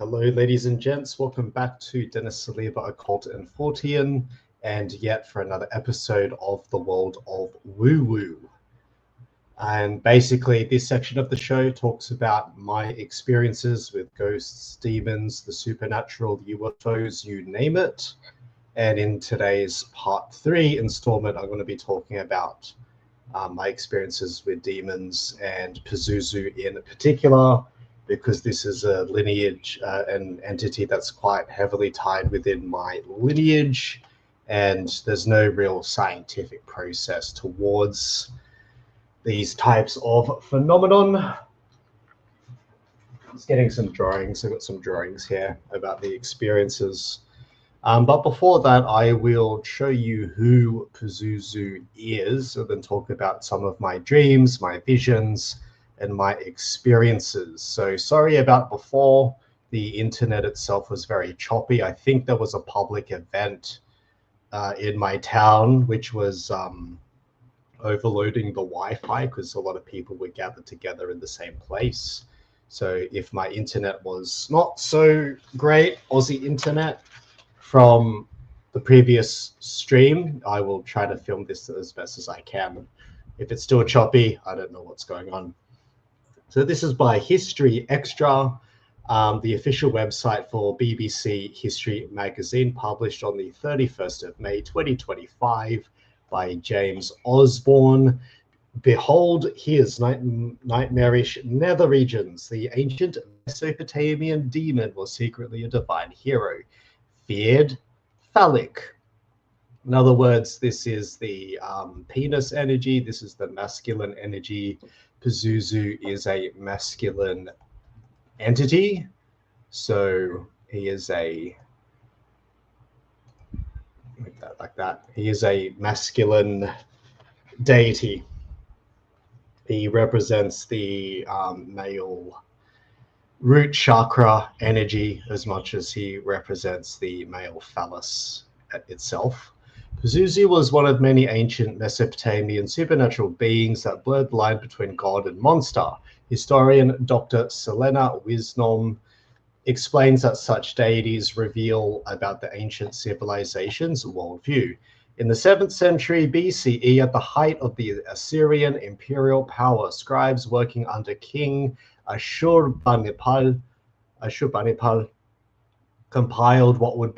Hello, ladies and gents. Welcome back to Dennis Saliba, Occult and Fortean, and yet for another episode of the world of woo-woo. And basically, this section of the show talks about my experiences with ghosts, demons, the supernatural, UFOs, you name it. And in today's part 3 installment, I'm going to be talking about my experiences with demons and Pazuzu in particular, because this is a lineage, an entity that's quite heavily tied within my lineage, and there's no real scientific process towards these types of phenomenon. Just getting some drawings. I've got some drawings here about the experiences. But before that, I will show you who Pazuzu is, and then talk about some of my dreams, my visions, and my experiences. So sorry about before. The internet itself was very choppy. I think there was a public event in my town which was overloading the Wi-Fi because a lot of people were gathered together in the same place. So if my internet was not so great, Aussie internet, from the previous stream, I will try to film this as best as I can. If it's still choppy, I don't know what's going on. So this is by History Extra, the official website for BBC History Magazine, published on the 31st of May 2025 by James Osborne. Behold, here's nightmarish nether regions. The ancient Mesopotamian demon was secretly a divine hero, feared phallic. In other words, this is the penis energy. This is the masculine energy. Pazuzu is a masculine entity, so he is a like that. He is a masculine deity. He represents the male root chakra energy as much as he represents the male phallus itself. Pazuzu was one of many ancient Mesopotamian supernatural beings that blurred the line between god and monster. Historian Dr. Selena Wisnom explains that such deities reveal about the ancient civilization's worldview. In the 7th century BCE, at the height of the Assyrian imperial power, scribes working under King Ashurbanipal compiled what would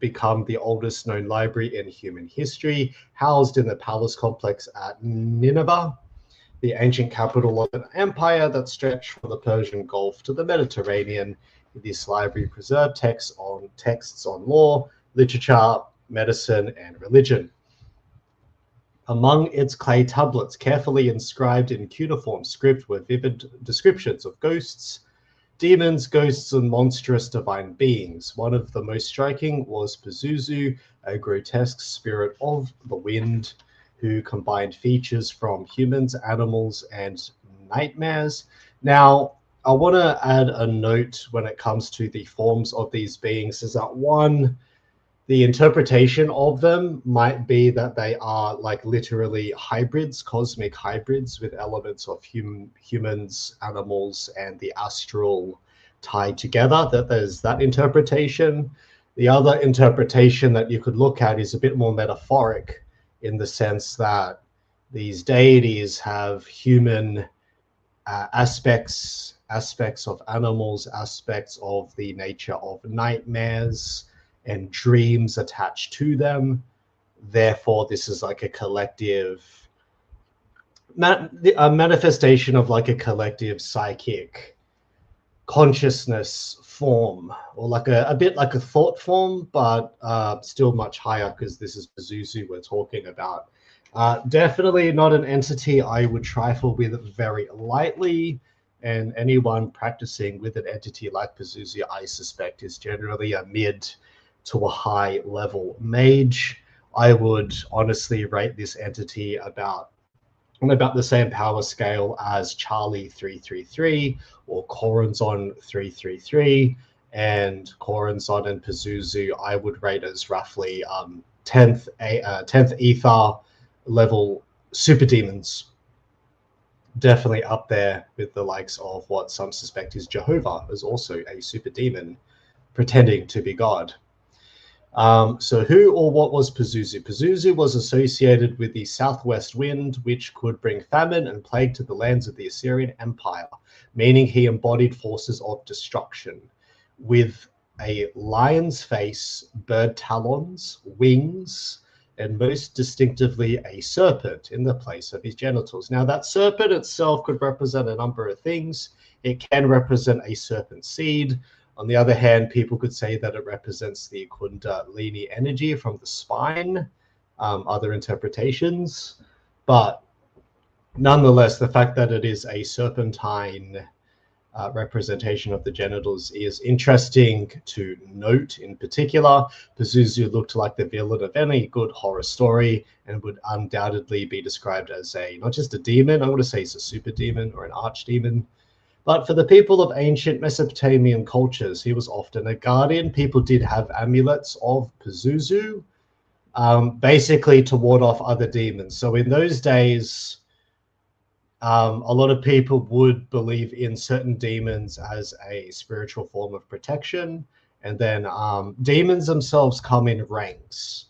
become the oldest known library in human history, housed in the palace complex at Nineveh, the ancient capital of an empire that stretched from the Persian Gulf to the Mediterranean. This library preserved texts on law, literature, medicine, and religion. Among its clay tablets, carefully inscribed in cuneiform script, were vivid descriptions of ghosts, demons, ghosts, and monstrous divine beings. One of the most striking was Pazuzu, a grotesque spirit of the wind who combined features from humans, animals, and nightmares. Now, I want to add a note when it comes to the forms of these beings, is that one, the interpretation of them might be that they are like literally hybrids, cosmic hybrids with elements of humans, animals, and the astral tied together, that there's that interpretation. The other interpretation that you could look at is a bit more metaphoric, in the sense that these deities have human aspects of animals, aspects of the nature of nightmares, and dreams attached to them. Therefore, this is like a collective, a manifestation of like a collective psychic consciousness form, or like a bit like a thought form, but still much higher, because this is Pazuzu we're talking about. Definitely not an entity I would trifle with very lightly, and anyone practicing with an entity like Pazuzu, I suspect, is generally a mid to a high level mage. I would honestly rate this entity on about the same power scale as Charlie 333 or Coronzon 333, and Coronzon and Pazuzu I would rate as roughly 10th ether level super demons. definitely up there with the likes of what some suspect is Jehovah, is also a super demon pretending to be God. So who or what was Pazuzu? Pazuzu was associated with the southwest wind, which could bring famine and plague to the lands of the Assyrian Empire, meaning he embodied forces of destruction. With a lion's face, bird talons, wings, and most distinctively a serpent in the place of his genitals. Now, that serpent itself could represent a number of things. It can represent a serpent seed. On the other hand, people could say that it represents the Kundalini energy from the spine, other interpretations. But nonetheless, the fact that it is a serpentine representation of the genitals is interesting to note. In particular, Pazuzu looked like the villain of any good horror story and would undoubtedly be described as not just a demon, I want to say he's a super demon or an archdemon. But for the people of ancient Mesopotamian cultures, he was often a guardian. People did have amulets of Pazuzu, basically to ward off other demons. So in those days, a lot of people would believe in certain demons as a spiritual form of protection. And then demons themselves come in ranks.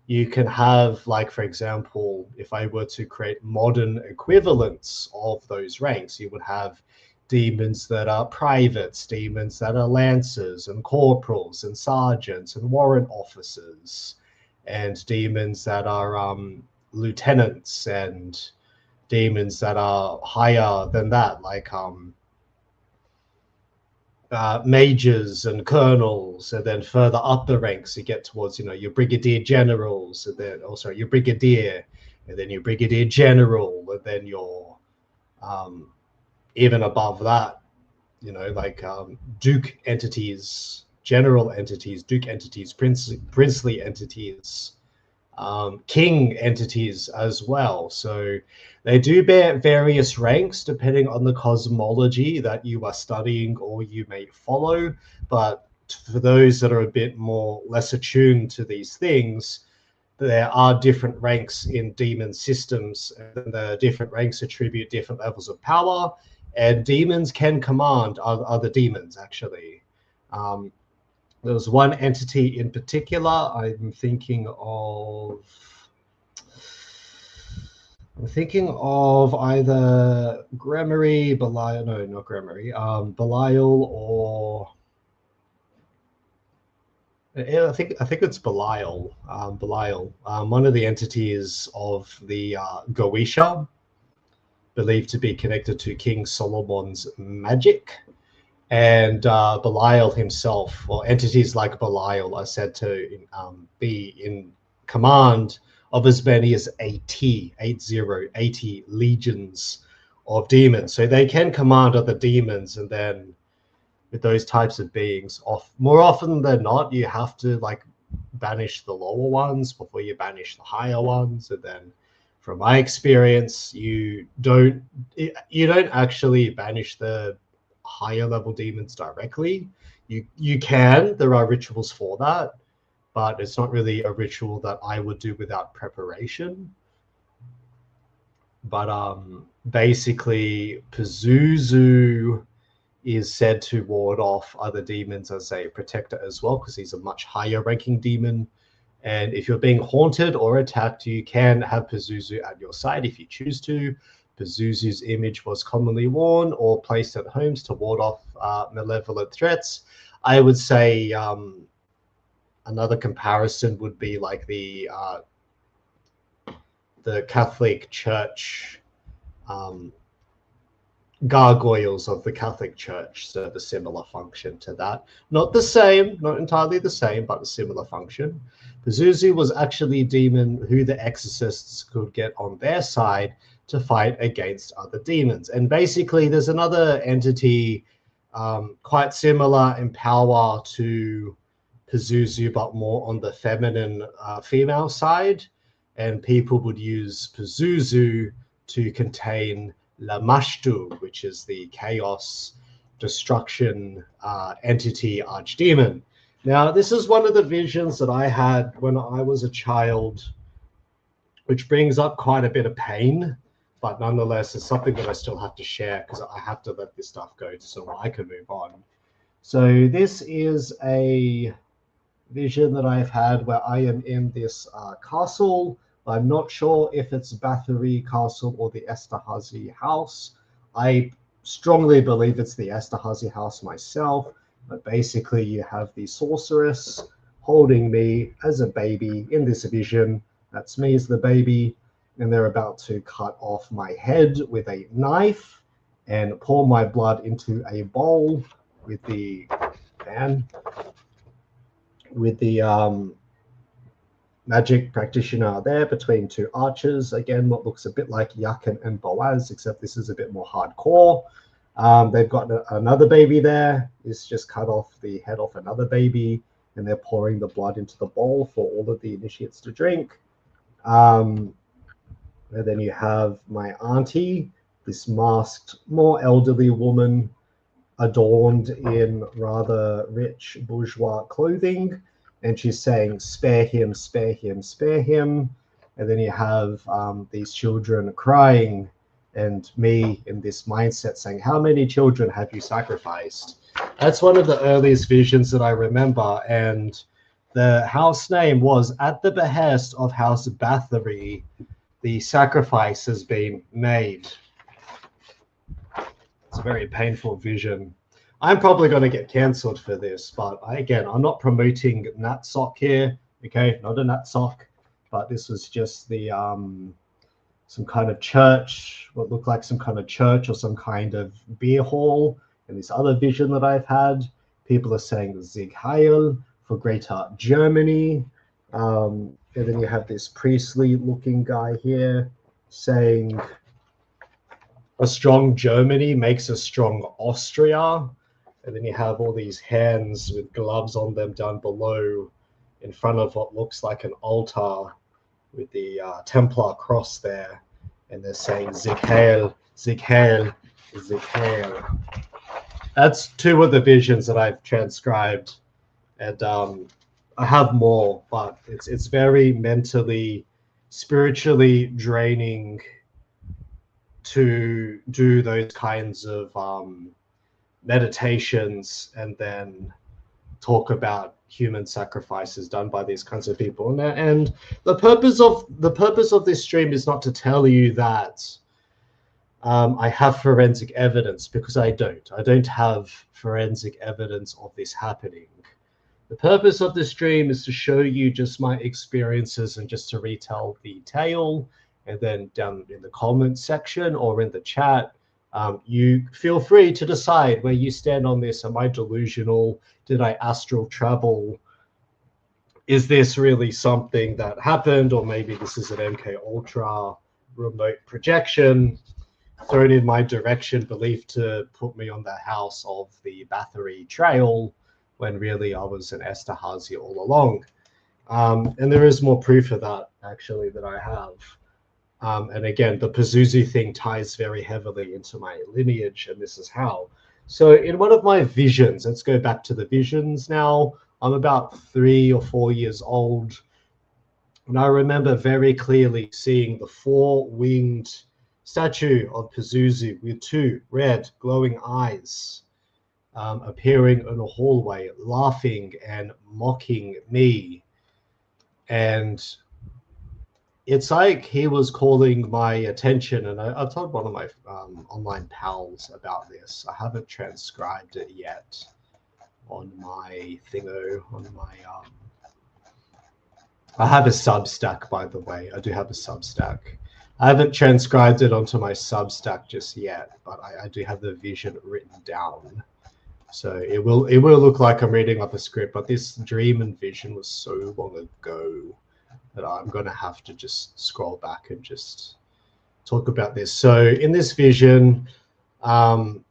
You can have, like, for example, if I were to create modern equivalents of those ranks, you would have demons that are privates, demons that are lancers and corporals and sergeants and warrant officers, and demons that are lieutenants, and demons that are higher than that, like majors and colonels, and then further up the ranks you get towards, you know, your brigadier generals, and then also your brigadier, and then your brigadier general, and then your even above that, you know, like duke entities, general entities, duke entities, princely entities, king entities as well. So they do bear various ranks depending on the cosmology that you are studying or you may follow. But for those that are a bit more less attuned to these things, there are different ranks in demon systems, and the different ranks attribute different levels of power, and demons can command other demons, actually. There was one entity in particular I'm thinking of either Gramarye, Belial, no, not Gramarye, Belial, or I think it's Belial. Belial, one of the entities of the Goetia, believed to be connected to King Solomon's magic. And Belial himself, or entities like Belial, are said to be in command of as many as 80 legions of demons. So they can command other demons, and then with those types of beings, more often than not, you have to like banish the lower ones before you banish the higher ones. And then from my experience, you don't actually banish the higher level demons directly. You can, there are rituals for that, but it's not really a ritual that I would do without preparation. But basically, Pazuzu is said to ward off other demons as a protector as well, because he's a much higher ranking demon. And if you're being haunted or attacked, you can have Pazuzu at your side if you choose to. Pazuzu's image was commonly worn or placed at homes to ward off malevolent threats. I would say another comparison would be like the Catholic Church gargoyles of the Catholic Church serve a similar function to that. Not the same, not entirely the same, but a similar function. Pazuzu was actually a demon who the exorcists could get on their side to fight against other demons. And basically, there's another entity quite similar in power to Pazuzu, but more on the feminine female side. And people would use Pazuzu to contain Lamashtu, which is the chaos destruction entity archdemon. Now, this is one of the visions that I had when I was a child, which brings up quite a bit of pain but nonetheless, it's something that I still have to share because I have to let this stuff go so I can move on. So this is a vision that I've had where I am in this castle. I'm not sure if it's Bathory Castle or the Esterhazy house. I strongly believe it's the Esterhazy house myself, but basically you have the sorceress holding me as a baby in this vision. That's me as the baby, and they're about to cut off my head with a knife and pour my blood into a bowl with the magic practitioner there between two archers. Again, what looks a bit like Yakin and Boaz, except this is a bit more hardcore. They've got another baby there. It's just cut off the head off another baby, and they're pouring the blood into the bowl for all of the initiates to drink. And then you have my auntie, this masked, more elderly woman, adorned in rather rich bourgeois clothing, and she's saying, "Spare him, spare him, spare him." And then you have these children crying, and me in this mindset saying, "How many children have you sacrificed?" That's one of the earliest visions that I remember, and the house name was At the Behest of House Bathory. The sacrifice has been made. It's a very painful vision. I'm probably going to get cancelled for this, but again, I'm not promoting Natsock here, okay? Not a Natsock, but this was just the some kind of church, what looked like some kind of church or some kind of beer hall. And this other vision that I've had, people are saying Sieg Heil for Greater Germany. And then you have this priestly-looking guy here saying, "A strong Germany makes a strong Austria." And then you have all these hands with gloves on them down below in front of what looks like an altar with the Templar cross there. And they're saying Sieg Heil, Sieg Heil, Sieg Heil. That's two of the visions that I've transcribed. And I have more, but it's very mentally, spiritually draining to do those kinds of meditations and then talk about human sacrifices done by these kinds of people. And the purpose of this stream is not to tell you that I have forensic evidence, because I don't have forensic evidence of this happening. The purpose of this stream is to show you just my experiences and just to retell the tale. And then down in the comments section or in the chat, you feel free to decide where you stand on this. Am I delusional? Did I astral travel? Is this really something that happened? Or maybe this is an MK Ultra remote projection thrown in my direction, believed to put me on the house of the Bathory Trail, when really I was an Esterhazy all along. And there is more proof of that, actually, that I have. And again, the Pazuzu thing ties very heavily into my lineage, and this is how. So in one of my visions, let's go back to the visions now. I'm about 3 or 4 years old, and I remember very clearly seeing the 4-winged statue of Pazuzu with 2 red glowing eyes appearing in a hallway, laughing and mocking me. And it's like he was calling my attention, and I told one of my online pals about this. I haven't transcribed it yet on my thingo, on my... I have a Substack, by the way. I do have a Substack. I haven't transcribed it onto my Substack just yet, but I do have the vision written down. So it will look like I'm reading up a script, but this dream and vision was so long ago that I'm going to have to just scroll back and just talk about this. So in this vision, I'm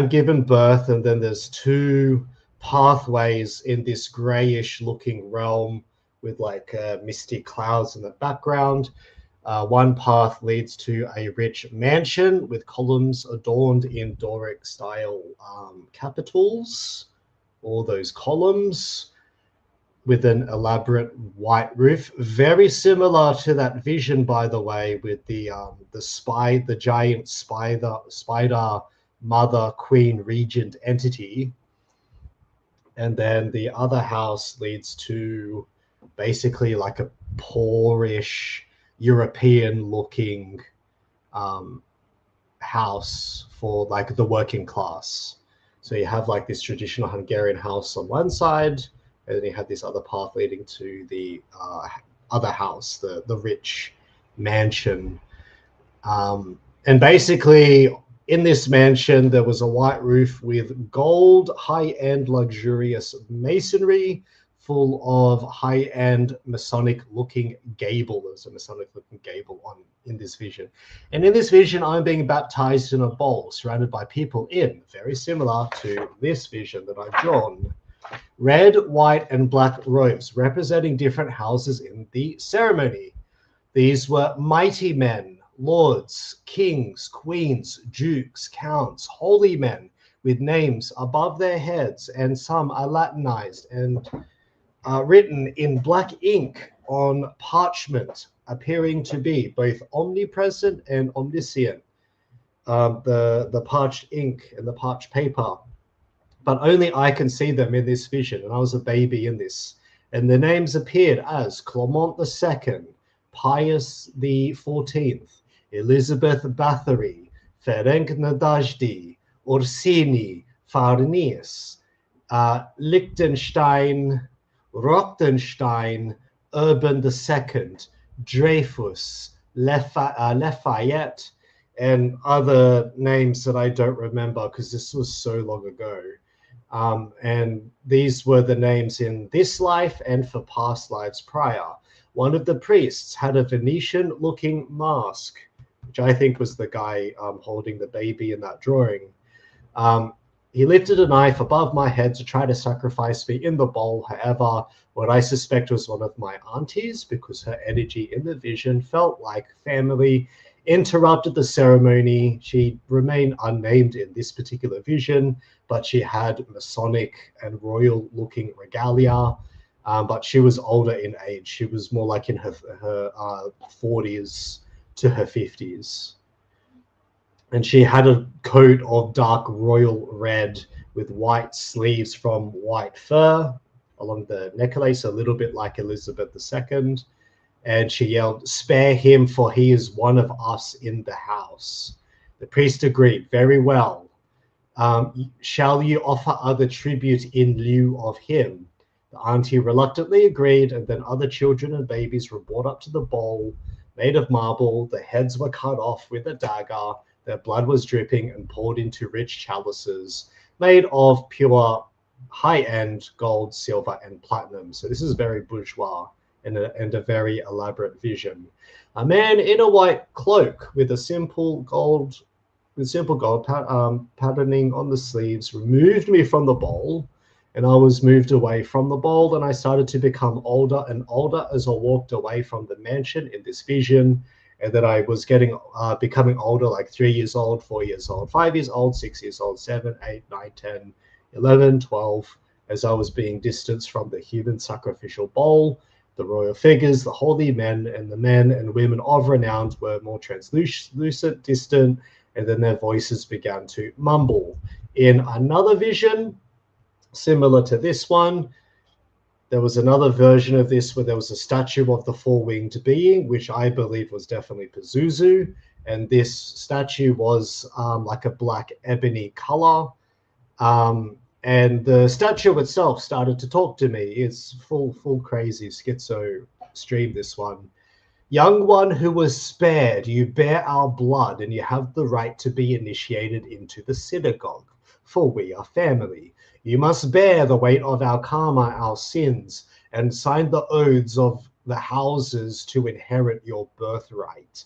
given birth, and then there's 2 pathways in this grayish looking realm with like misty clouds in the background. One path leads to a rich mansion with columns adorned in Doric style capitals, all those columns. with an elaborate white roof, very similar to that vision, by the way, with the giant spider mother queen regent entity. And then the other house leads to basically like a poorish European looking house for like the working class. So you have like this traditional Hungarian house on one side, and then you have this other path leading to the other house, the rich mansion. And basically, in this mansion, there was a white roof with gold, high-end, luxurious masonry, full of high-end Masonic-looking gable. There's a Masonic-looking gable in this vision. And in this vision, I'm being baptized in a bowl, surrounded by people in, very similar to this vision that I've drawn, red, white, and black robes, representing different houses in the ceremony. These were mighty men, lords, kings, queens, dukes, counts, holy men with names above their heads, and some are Latinized and written in black ink on parchment, appearing to be both omnipresent and omniscient. The parched ink and the parched paper, but only I can see them in this vision, and I was a baby in this. And the names appeared as Clement II, Pius the 14th, Elizabeth Bathory, Ferenc Nadajdi, Orsini, Farnese, Liechtenstein, Rothenstein, Urban II, Dreyfus, Lafayette, and other names that I don't remember because this was so long ago. And these were the names in this life and for past lives prior. One of the priests had a Venetian-looking mask, which I think was the guy holding the baby in that drawing. He lifted a knife above my head to try to sacrifice me in the bowl. However, what I suspect was one of my aunties, because her energy in the vision felt like family, interrupted the ceremony. She remained unnamed in this particular vision, but she had Masonic and royal looking regalia. But she was older in age. She was more like in her 40s to her 50s. And she had a coat of dark royal red with white sleeves from white fur along the necklace, a little bit like Elizabeth II. And she yelled, "Spare him, for he is one of us in the house." The priest agreed, "Very well. Shall you offer other tribute in lieu of him?" The auntie reluctantly agreed, and then other children and babies were brought up to the bowl made of marble. The heads were cut off with a dagger. Their blood was dripping and poured into rich chalices made of pure high-end gold, silver, and platinum. So this is very bourgeois and a very elaborate vision. A man in a white cloak with a simple gold patterning on the sleeves removed me from the bowl, and I was moved away from the bowl, and I started to become older and older as I walked away from the mansion in this vision. And then I was becoming older, like 3 years old, 4 years old, 5 years old, 6 years old, 7, 8, 9, 10, 11, 12, as I was being distanced from the human sacrificial bowl. The royal figures, the holy men, and the men and women of renown were more translucent, distant, and then their voices began to mumble. In another vision, similar to this one, there was another version of this where there was a statue of the four-winged being, which I believe was definitely Pazuzu. And this statue was like a black ebony color. And the statue itself started to talk to me. It's full crazy schizo stream, this one. "Young one who was spared, you bear our blood, and you have the right to be initiated into the synagogue, for we are family. You must bear the weight of our karma, our sins, and sign the oaths of the houses to inherit your birthright."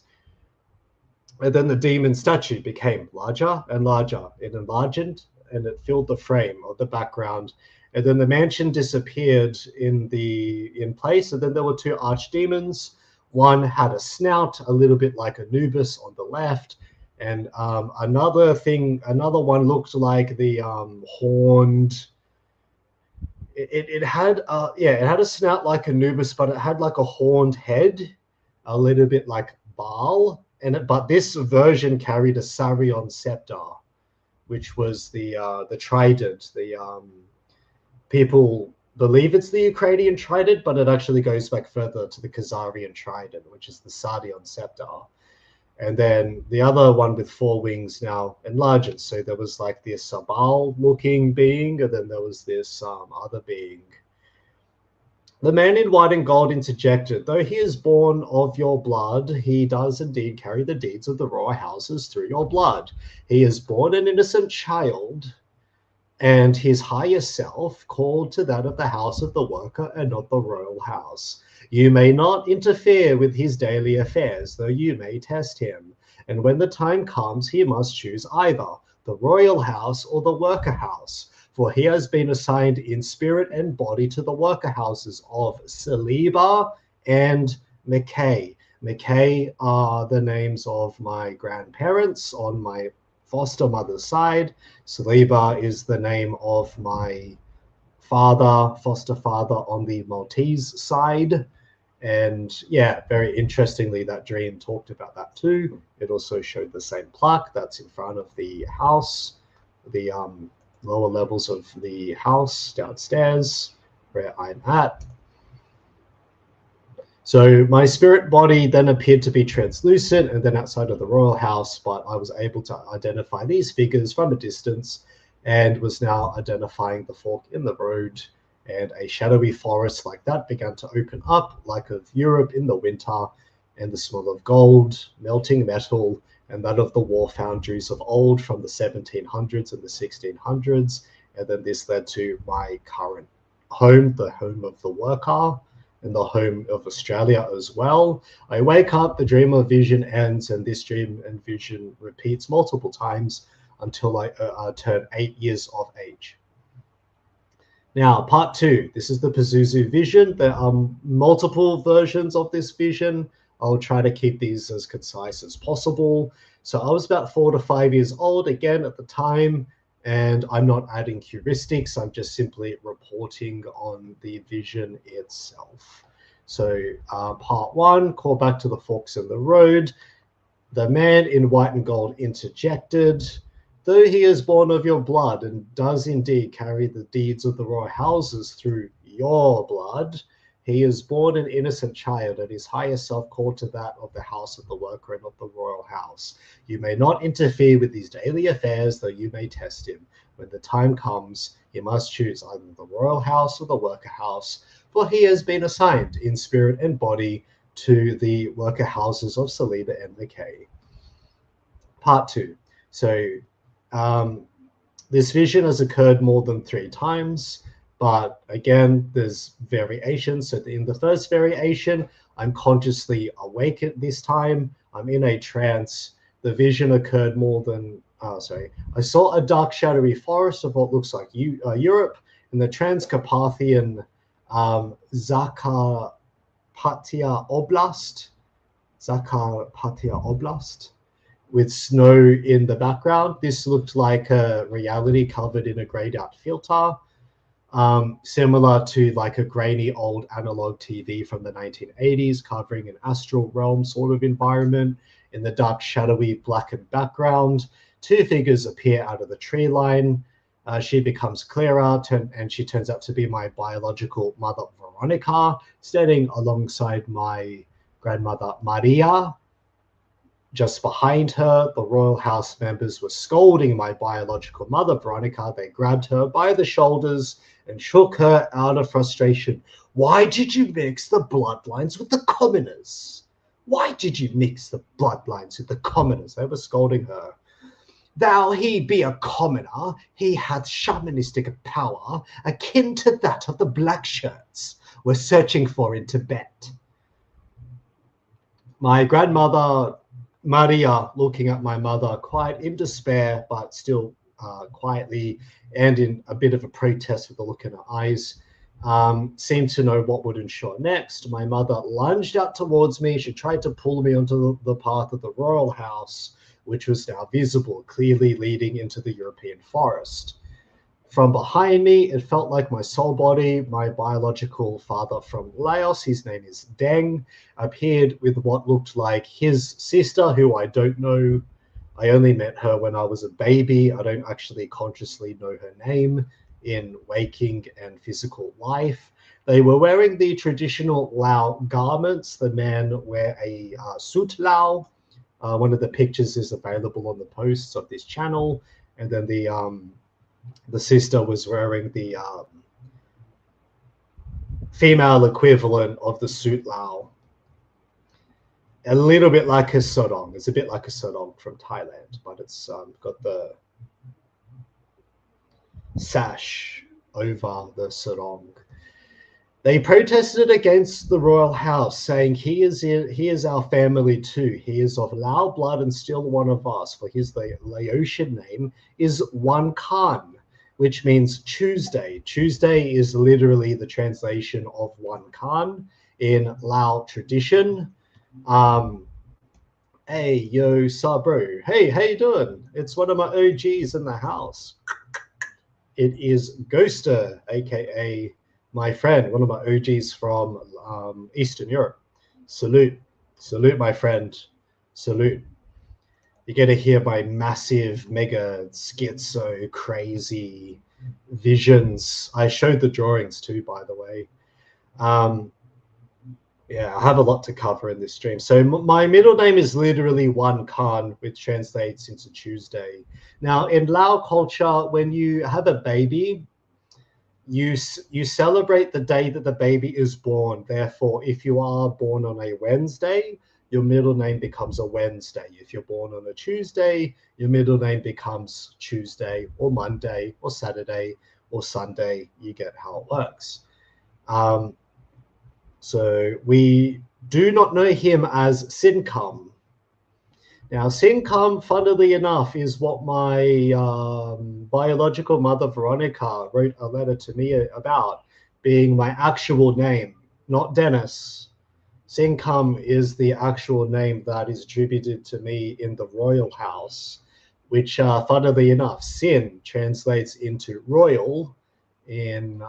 And then the demon statue became larger and larger. It enlarged, and it filled the frame of the background. And then the mansion disappeared in place. And then there were two archdemons. One had a snout, a little bit like Anubis on the left. And another one looked like the horned it had it had a snout like Anubis, but it had like a horned head, a little bit like Baal, but this version carried a Sarion scepter, which was the trident. The people believe it's the Ukrainian trident, but it actually goes back further to the Khazarian trident, which is the Sardion scepter. And then the other one with four wings now enlarges. So there was like this Sabal-looking being, and then there was this other being. The man in white and gold interjected, though he is born of your blood, he does indeed carry the deeds of the royal houses through your blood. He is born an innocent child, and his higher self called to that of the house of the worker and not the royal house. You may not interfere with his daily affairs, though you may test him. And when the time comes, he must choose either the royal house or the worker house, for he has been assigned in spirit and body to the worker houses of Saliba and McKay. McKay are the names of my grandparents on my foster mother's side. Saliba is the name of my foster father on the Maltese side. And yeah, very interestingly, that dream talked about that too. It also showed the same plaque that's in front of the house, the lower levels of the house downstairs where I'm at. So my spirit body then appeared to be translucent and then outside of the royal house, but I was able to identify these figures from a distance and was now identifying the fork in the road, and a shadowy forest like that began to open up, like of Europe in the winter, and the smell of gold, melting metal, and that of the war foundries of old from the 1700s and the 1600s. And then this led to my current home, the home of the worker, and the home of Australia as well. I wake up, the dream or vision ends, and this dream and vision repeats multiple times until I turn 8 years of age. Now, part 2, this is the Pazuzu vision. There are multiple versions of this vision. I'll try to keep these as concise as possible. So I was about 4 to 5 years old again at the time, and I'm not adding heuristics. I'm just simply reporting on the vision itself. So part 1, call back to the forks in the road. The man in white and gold interjected, though he is born of your blood and does indeed carry the deeds of the royal houses through your blood, he is born an innocent child, and his higher self called to that of the house of the worker and of the royal house. You may not interfere with his daily affairs, though you may test him. When the time comes, he must choose either the royal house or the worker house, for he has been assigned in spirit and body to the worker houses of Saliba and McKay. Part 2. So this vision has occurred more than 3 times. But again, there's variations. So in the first variation, I'm consciously awake at this time. I'm in a trance. The vision occurred more than, I saw a dark shadowy forest of what looks like Europe in the Transcarpathian Zakarpattia Oblast, with snow in the background. This looked like a reality covered in a grayed out filter. Similar to like a grainy old analog TV from the 1980s, covering an astral realm sort of environment. In the dark, shadowy, blackened background, 2 figures appear out of the tree line. She becomes clearer, and she turns out to be my biological mother, Veronica, standing alongside my grandmother, Maria. Just behind her, the royal house members were scolding my biological mother, Veronica. They grabbed her by the shoulders and shook her out of frustration. Why did you mix the bloodlines with the commoners? Why did you mix the bloodlines with the commoners? They were scolding her. Though he be a commoner, he hath shamanistic power akin to that of the black shirts we're searching for in Tibet. My grandmother, Maria, looking at my mother, quite in despair, but still quietly and in a bit of a protest with a look in her eyes, seemed to know what would ensure next. My mother lunged out towards me. She tried to pull me onto the path of the royal house, which was now visible, clearly leading into the European forest. From behind me, it felt like my soul body, my biological father from Laos, his name is Deng, appeared with what looked like his sister, who I don't know. I only met her when I was a baby. I don't actually consciously know her name in waking and physical life. They were wearing the traditional Lao garments. The men wear a suit Lao. One of the pictures is available on the posts of this channel. And then the sister was wearing the female equivalent of the suit Lao. A little bit like a sarong. It's a bit like a sarong from Thailand, but it's got the sash over the sarong. They protested against the royal house, saying, he is our family too. He is of Lao blood and still one of us, for his Laotian name is Wan Khan, which means Tuesday. Tuesday is literally the translation of Wan Khan in Lao tradition. Hey, yo, Sabro. Hey, how you doing? It's one of my OGs in the house. It is Ghoster, aka my friend, one of my OGs from Eastern Europe. Salute. Salute, my friend. Salute. You get to hear my massive, mega, schizo, crazy visions. I showed the drawings too, by the way. Yeah, I have a lot to cover in this stream. So my middle name is literally Wan Khan, which translates into Tuesday. Now, in Lao culture, when you have a baby, you celebrate the day that the baby is born. Therefore, if you are born on a Wednesday, your middle name becomes a Wednesday. If you're born on a Tuesday, your middle name becomes Tuesday or Monday or Saturday or Sunday. You get how it works. So we do not know him as Sincum. Now, Sincum, funnily enough, is what my biological mother, Veronica, wrote a letter to me about, being my actual name, not Dennis. Sincum is the actual name that is attributed to me in the royal house, which, funnily enough, Sin translates into royal in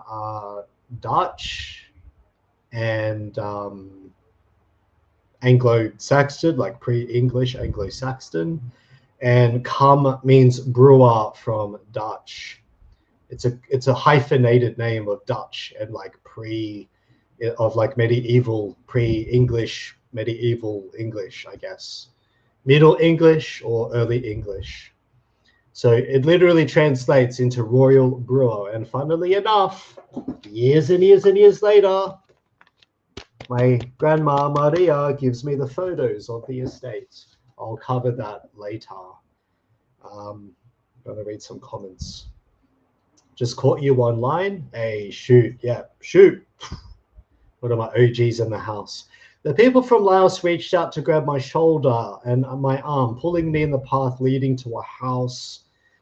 Dutch and Anglo-Saxon, like pre-English Anglo-Saxon, and cum means brewer from Dutch. It's a hyphenated name of Dutch and like medieval, pre-English, medieval English, I guess, Middle English or early English. So it literally translates into royal brewer. And funnily enough, years and years and years later, my grandma Maria gives me the photos of the estate. I'll cover that later. I'm going to read some comments. Just caught you online. Hey, shoot. Yeah, shoot. One of my OGs in the house. The people from Laos reached out to grab my shoulder and my arm, pulling me in the path leading to a house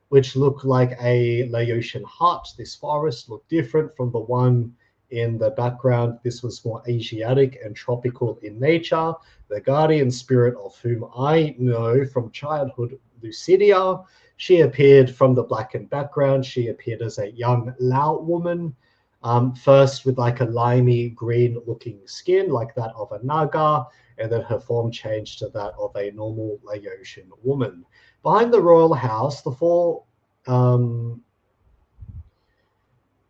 which looked like a Laotian hut. This forest looked different from the one in the background. This was more Asiatic and tropical in nature. The guardian spirit of whom I know from childhood, Lucidia, she appeared from the blackened background. She appeared as a young Lao woman, first with like a limey green looking skin like that of a Naga, and then her form changed to that of a normal Laotian woman. Behind the royal house, the four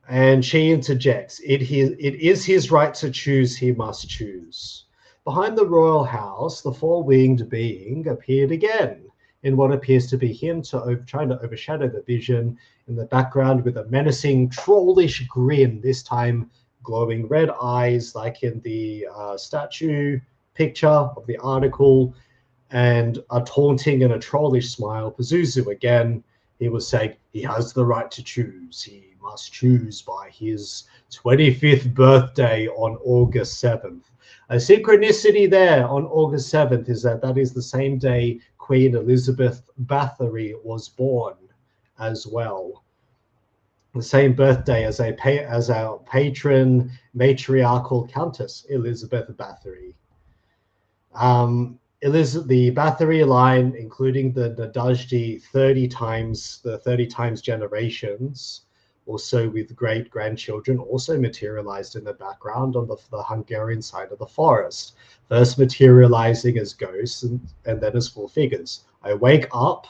and she interjects, it is his right to choose, he must choose. Behind the royal house, the four-winged being appeared again in what appears to be him, trying to overshadow the vision in the background with a menacing, trollish grin, this time glowing red eyes like in the statue picture of the article, and a taunting and a trollish smile. Pazuzu again, he was saying he has the right to choose. He must choose by his 25th birthday on August 7th. A synchronicity there on August 7th is that is the same day Queen Elizabeth Bathory was born as well. The same birthday as our patron matriarchal Countess Elizabeth Bathory. The Bathory line, including the Nadajdi 30 times generations, also with great-grandchildren also materialized in the background on the Hungarian side of the forest, first materializing as ghosts and then as full figures. I wake up,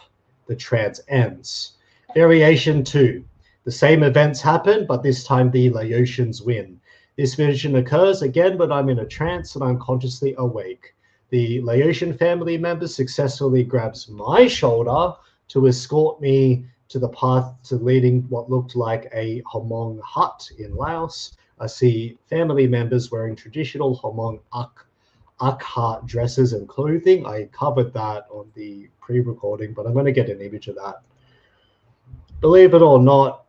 the trance ends. Variation 2. The same events happen, but this time the Laotians win. This vision occurs again when I'm in a trance and I'm consciously awake. The Laotian family member successfully grabs my shoulder to escort me to the path to leading what looked like a Hmong hut in Laos. I see family members wearing traditional Hmong Akha dresses and clothing. I covered that on the pre-recording, but I'm going to get an image of that. Believe it or not,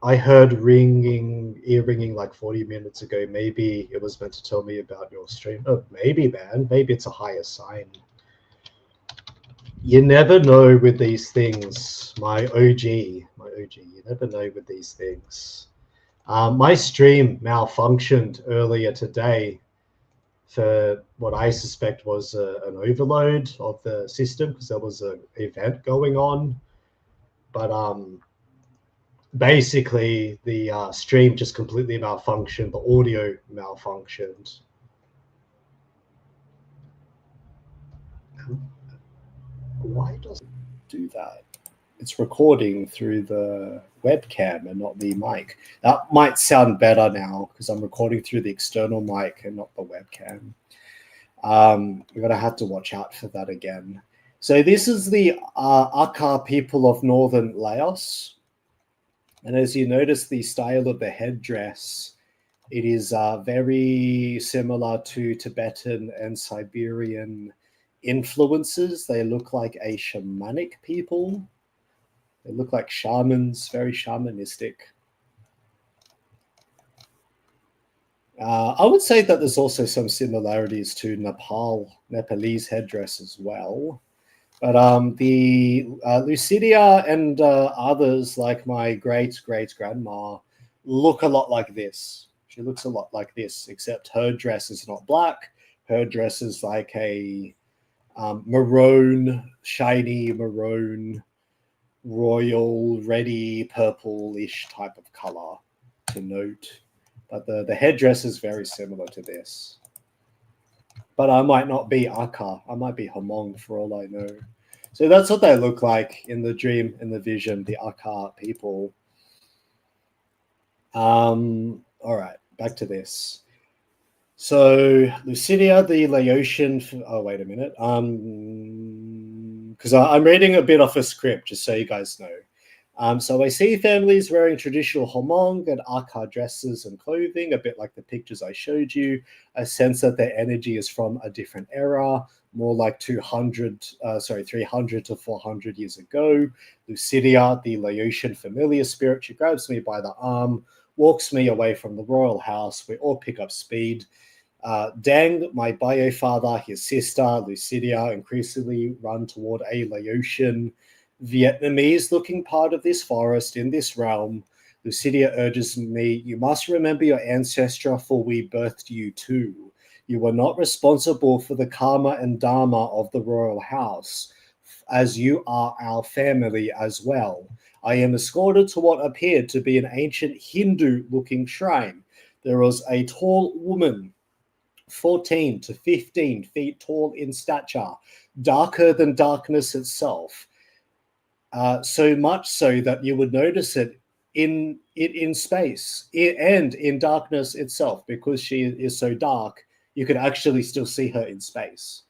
I heard ear ringing like 40 minutes ago. Maybe it was meant to tell me about your stream. Oh, maybe, man. Maybe it's a higher sign. You never know with these things. My OG. You never know with these things. My stream malfunctioned earlier today for what I suspect was an overload of the system because there was an event going on. But basically, the stream just completely malfunctioned. The audio malfunctioned. Why does it do that? It's recording through the webcam and not the mic. That might sound better now because I'm recording through the external mic and not the webcam. We're going to have to watch out for that again. So this is the Akha people of northern Laos. And as you notice the style of the headdress, it is very similar to Tibetan and Siberian influences. They look like a shamanic people. They look like shamans, very shamanistic. I would say that there's also some similarities to Nepalese headdress as well. But the Lucidia and others, like my great-great-grandma, look a lot like this. She looks a lot like this, except her dress is not black. Her dress is like a maroon, shiny maroon, royal, reddy, purple-ish type of color to note. But the headdress is very similar to this. But I might not be Akha. I might be Hmong for all I know. So that's what they look like in the dream, in the vision, the Akha people. All right, back to this. So Lucidia, the Laotian... Oh, wait a minute. Because I'm reading a bit off a script, just so you guys know. So I see families wearing traditional Hmong and Akha dresses and clothing, a bit like the pictures I showed you. I sense that their energy is from a different era, more like 300 to 400 years ago. Lucidia, the Laotian familiar spirit, she grabs me by the arm, walks me away from the royal house. We all pick up speed. Dang, my bio father, his sister, Lucidia, increasingly run toward a Laotian Vietnamese-looking part of this forest in this realm. Lucidia urges me, you must remember your ancestor, for we birthed you too. You were not responsible for the karma and dharma of the royal house, as you are our family as well. I am escorted to what appeared to be an ancient Hindu-looking shrine. There was a tall woman, 14 to 15 feet tall in stature, darker than darkness itself. So much so that you would notice it in space and in darkness itself, because she is so dark, you could actually still see her in space.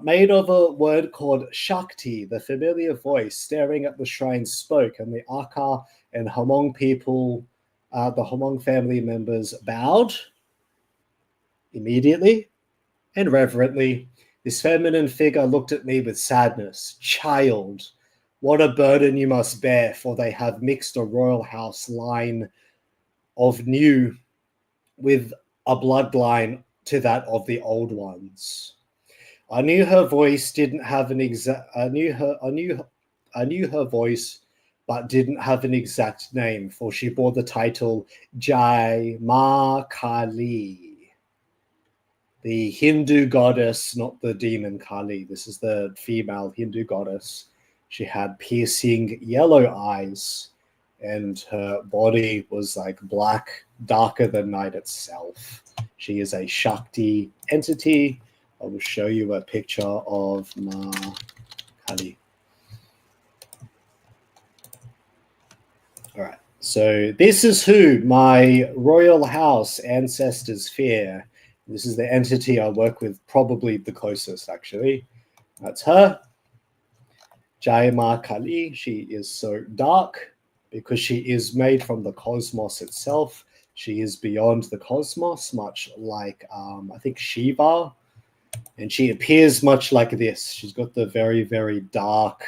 Made of a word called Shakti, the familiar voice staring at the shrine spoke, and the Akha and Hmong people, the Hmong family members, bowed immediately and reverently. This feminine figure looked at me with sadness. Child, what a burden you must bear, for they have mixed a royal house line of new with a bloodline to that of the old ones. I knew her voice didn't have an exact. I knew her voice, but didn't have an exact name, for she bore the title Jai Ma Kali, the Hindu goddess, not the demon Kali. This is the female Hindu goddess. She had piercing yellow eyes and her body was like black, darker than night itself. She is a Shakti entity. I will show you a picture of Ma Kali. All right. So this is who my royal house ancestors fear. This is the entity I work with probably the closest, actually. That's her. Jai Ma Kali. She is so dark because she is made from the cosmos itself. She is beyond the cosmos, much like, I think, Shiva. And she appears much like this. She's got the very, very dark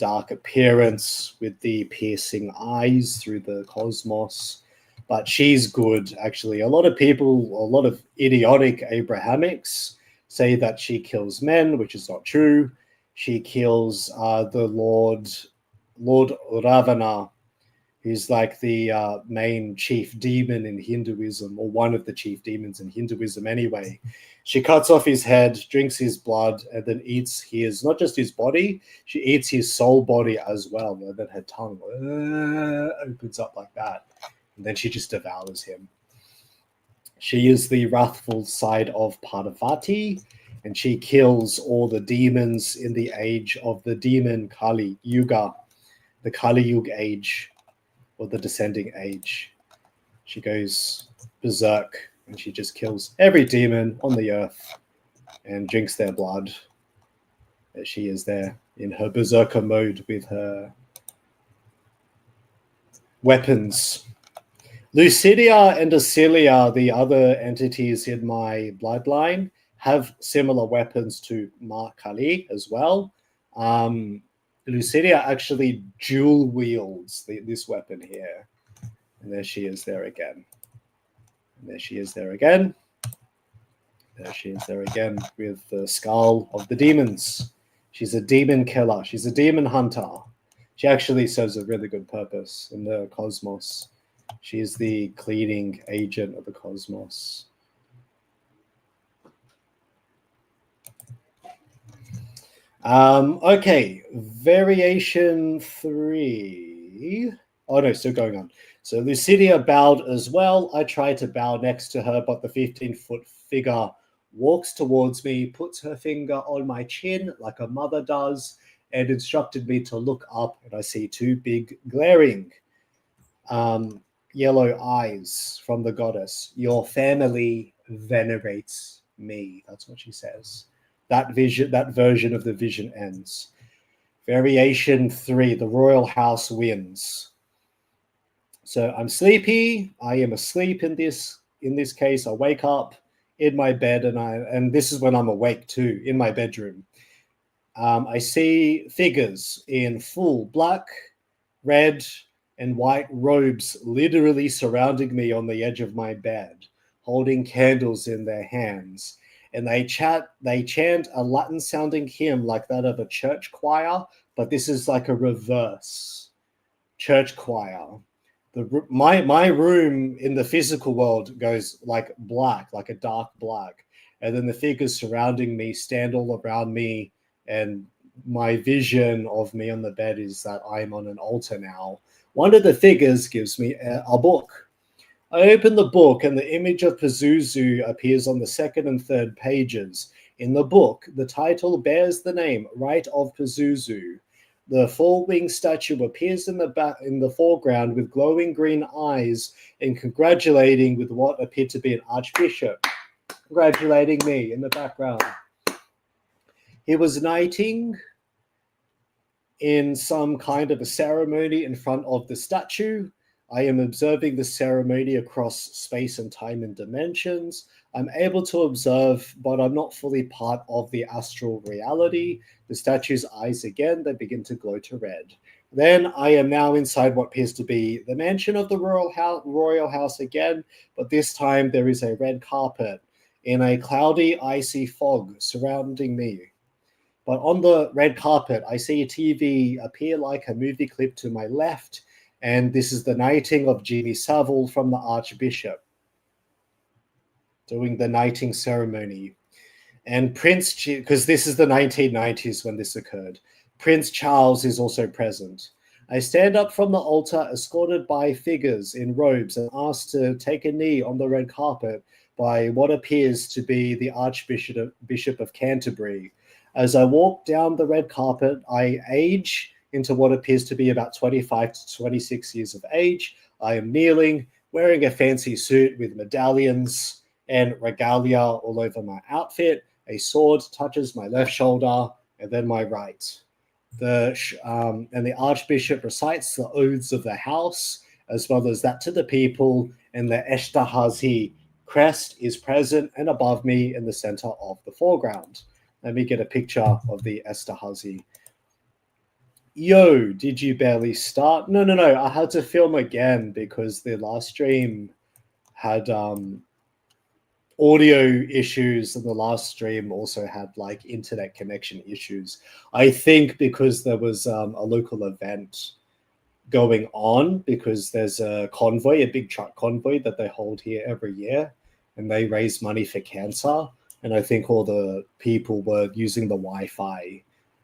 appearance with the piercing eyes through the cosmos. But she's good, actually. A lot of people, a lot of idiotic Abrahamics say that she kills men, which is not true. She kills the Lord Ravana, who's like the main chief demon in Hinduism, or one of the chief demons in Hinduism anyway. She cuts off his head, drinks his blood, and then eats his, not just his body, she eats his soul body as well, and then her tongue opens up like that. And then she just devours him. She is the wrathful side of Parvati, and she kills all the demons in the age of the demon Kali Yuga, the Kali Yuga age, or the descending age. She goes berserk, and she just kills every demon on the earth and drinks their blood. She is there in her berserker mode with her weapons. Lucidia and Acilia, the other entities in my bloodline, have similar weapons to Ma Kali as well. Lucidia actually dual wields this weapon here. And there she is there again. And there she is there again. There she is there again with the skull of the demons. She's a demon killer. She's a demon hunter. She actually serves a really good purpose in the cosmos. She is the cleaning agent of the cosmos. Okay, variation 3. Oh no, still going on. So Lucidia bowed as well. I tried to bow next to her, but the 15-foot figure walks towards me, puts her finger on my chin like a mother does, and instructed me to look up, and I see two big glaring yellow eyes from the goddess. Your family venerates me. That's what she says. That version of the vision ends. Variation 3, the royal house wins. So I'm sleepy. I am asleep in this case. I wake up in my bed, and this is when I'm awake too, in my bedroom. I see figures in full black, red, and white robes literally surrounding me on the edge of my bed, holding candles in their hands. And they chant a Latin-sounding hymn like that of a church choir, but this is like a reverse church choir. My room in the physical world goes like black, like a dark black. And then the figures surrounding me stand all around me, and my vision of me on the bed is that I'm on an altar now. One of the figures gives me a book. I open the book, and the image of Pazuzu appears on the second and third pages. In the book, the title bears the name Rite of Pazuzu. The four-winged statue appears in the foreground with glowing green eyes and congratulating with what appeared to be an archbishop, congratulating me in the background. He was knighting in some kind of a ceremony in front of the statue. I am observing the ceremony across space and time and dimensions. I'm able to observe, but I'm not fully part of the astral reality. The statue's eyes again, they begin to glow to red. Then I am now inside what appears to be the mansion of the royal house again, but this time there is a red carpet in a cloudy, icy fog surrounding me. But on the red carpet, I see a TV appear like a movie clip to my left, and this is the knighting of Jimmy Savile from the Archbishop, doing the knighting ceremony. And because this is the 1990s when this occurred, Prince Charles is also present. I stand up from the altar, escorted by figures in robes, and asked to take a knee on the red carpet by what appears to be the Archbishop of Canterbury. As I walk down the red carpet, I age into what appears to be about 25 to 26 years of age. I am kneeling, wearing a fancy suit with medallions and regalia all over my outfit. A sword touches my left shoulder and then my right. And the Archbishop recites the oaths of the house, as well as that to the people, and the Esterhazy crest is present and above me in the center of the foreground. Let me get a picture of the Esterhazy. Yo, did you barely start? No. I had to film again because the last stream had audio issues, and the last stream also had like internet connection issues. I think because there was a local event going on, because there's a convoy, a big truck convoy that they hold here every year, and they raise money for cancer. And I think all the people were using the Wi-Fi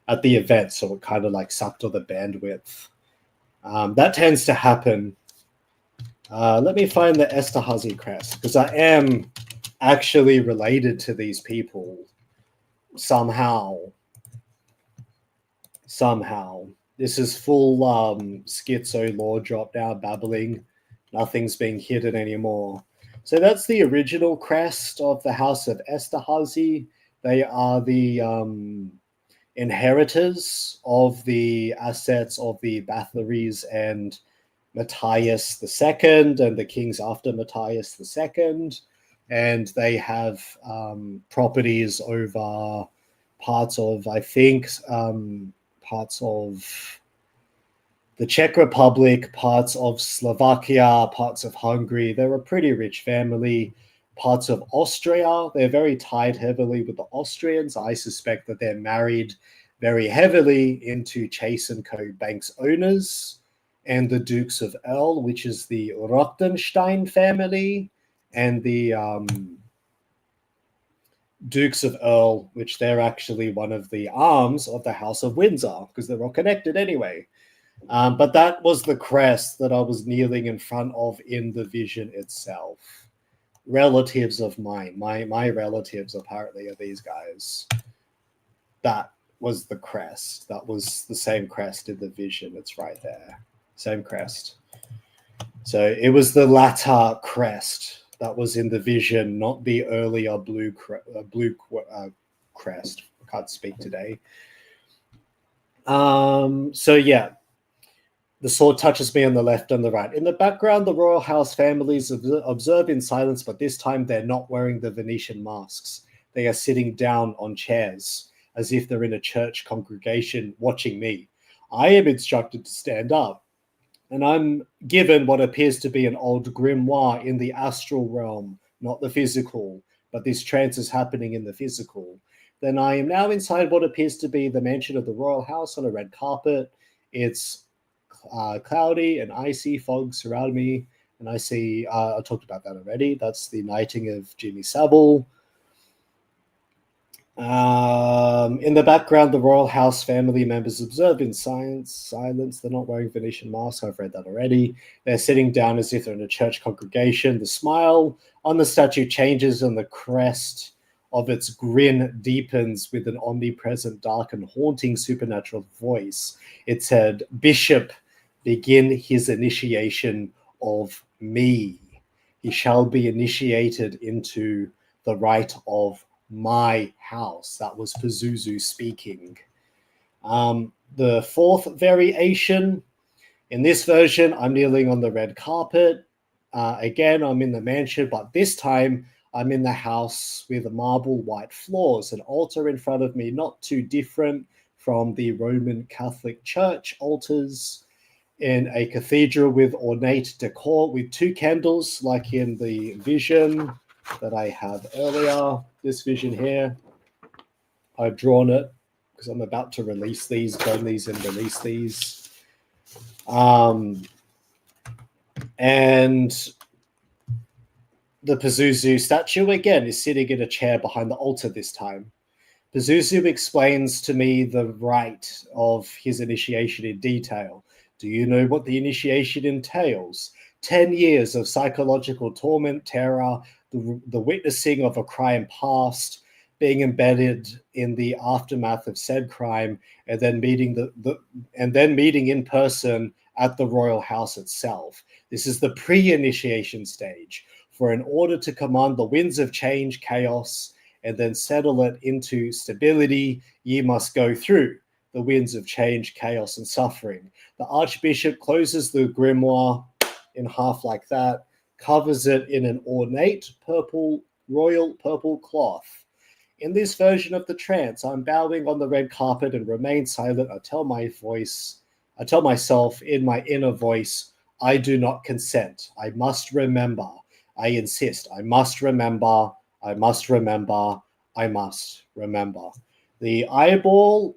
at the event, so it kind of like sucked all the bandwidth. That tends to happen. Let me find the Esterhazy crest, because I am actually related to these people somehow. This is full schizo law drop now, babbling. Nothing's being hidden anymore. So that's the original crest of the House of Esterhazy. They are the inheritors of the assets of the Bathories and Matthias II and the kings after Matthias II. And they have properties over parts of, I think, parts of the Czech Republic, parts of Slovakia, parts of Hungary. They're a pretty rich family. Parts of Austria. They're very tied heavily with the Austrians. I suspect that they're married very heavily into Chase & Co. Bank's owners, and the Dukes of Earl, which is the Rothenstein family, and the Dukes of Earl, which they're actually one of the arms of the House of Windsor, because they're all connected anyway. But that was the crest that I was kneeling in front of in the vision itself. Relatives of mine, my relatives apparently are these guys. That was the crest. That was the same crest in the vision. It's right there. Same crest. So it was the latter crest that was in the vision, not the earlier blue crest. I can't speak today. So yeah, the sword touches me on the left and the right. In the background, the royal house families observe in silence, but this time they're not wearing the Venetian masks. They are sitting down on chairs, as if they're in a church congregation watching me. I am instructed to stand up, and I'm given what appears to be an old grimoire in the astral realm, not the physical, but this trance is happening in the physical. Then I am now inside what appears to be the mansion of the royal house on a red carpet. It's cloudy and icy, fog surround me, and I see, I talked about that already, that's the knighting of Jimmy Savile. In the background, the royal house family members observe in silence. They're not wearing Venetian masks. I've read that already. They're sitting down as if they're in a church congregation. The smile on the statue changes, and the crest of its grin deepens with an omnipresent, dark, and haunting supernatural voice. It said, "Bishop, begin his initiation of me. He shall be initiated into the right of my house." That was Pazuzu speaking. The fourth variation, in this version, I'm kneeling on the red carpet. Again, I'm in the mansion, but this time I'm in the house with marble white floors, an altar in front of me, not too different from the Roman Catholic Church altars, in a cathedral with ornate decor, with two candles, like in the vision that I have earlier. This vision here, I've drawn it because I'm about to release these, burn these and release these. And the Pazuzu statue, again, is sitting in a chair behind the altar this time. Pazuzu explains to me the rite of his initiation in detail. Do you know what the initiation entails? 10 years of psychological torment, terror, the witnessing of a crime past, being embedded in the aftermath of said crime, and then meeting meeting in person at the royal house itself. This is the pre-initiation stage. For in order to command the winds of change, chaos, and then settle it into stability, ye must go through the winds of change, chaos, and suffering. The Archbishop closes the grimoire in half like that, covers it in an ornate royal purple cloth. In this version of the trance, I'm bowing on the red carpet and remain silent. I tell myself in my inner voice, I do not consent. I must remember. I insist. I must remember. I must remember. I must remember. The eyeball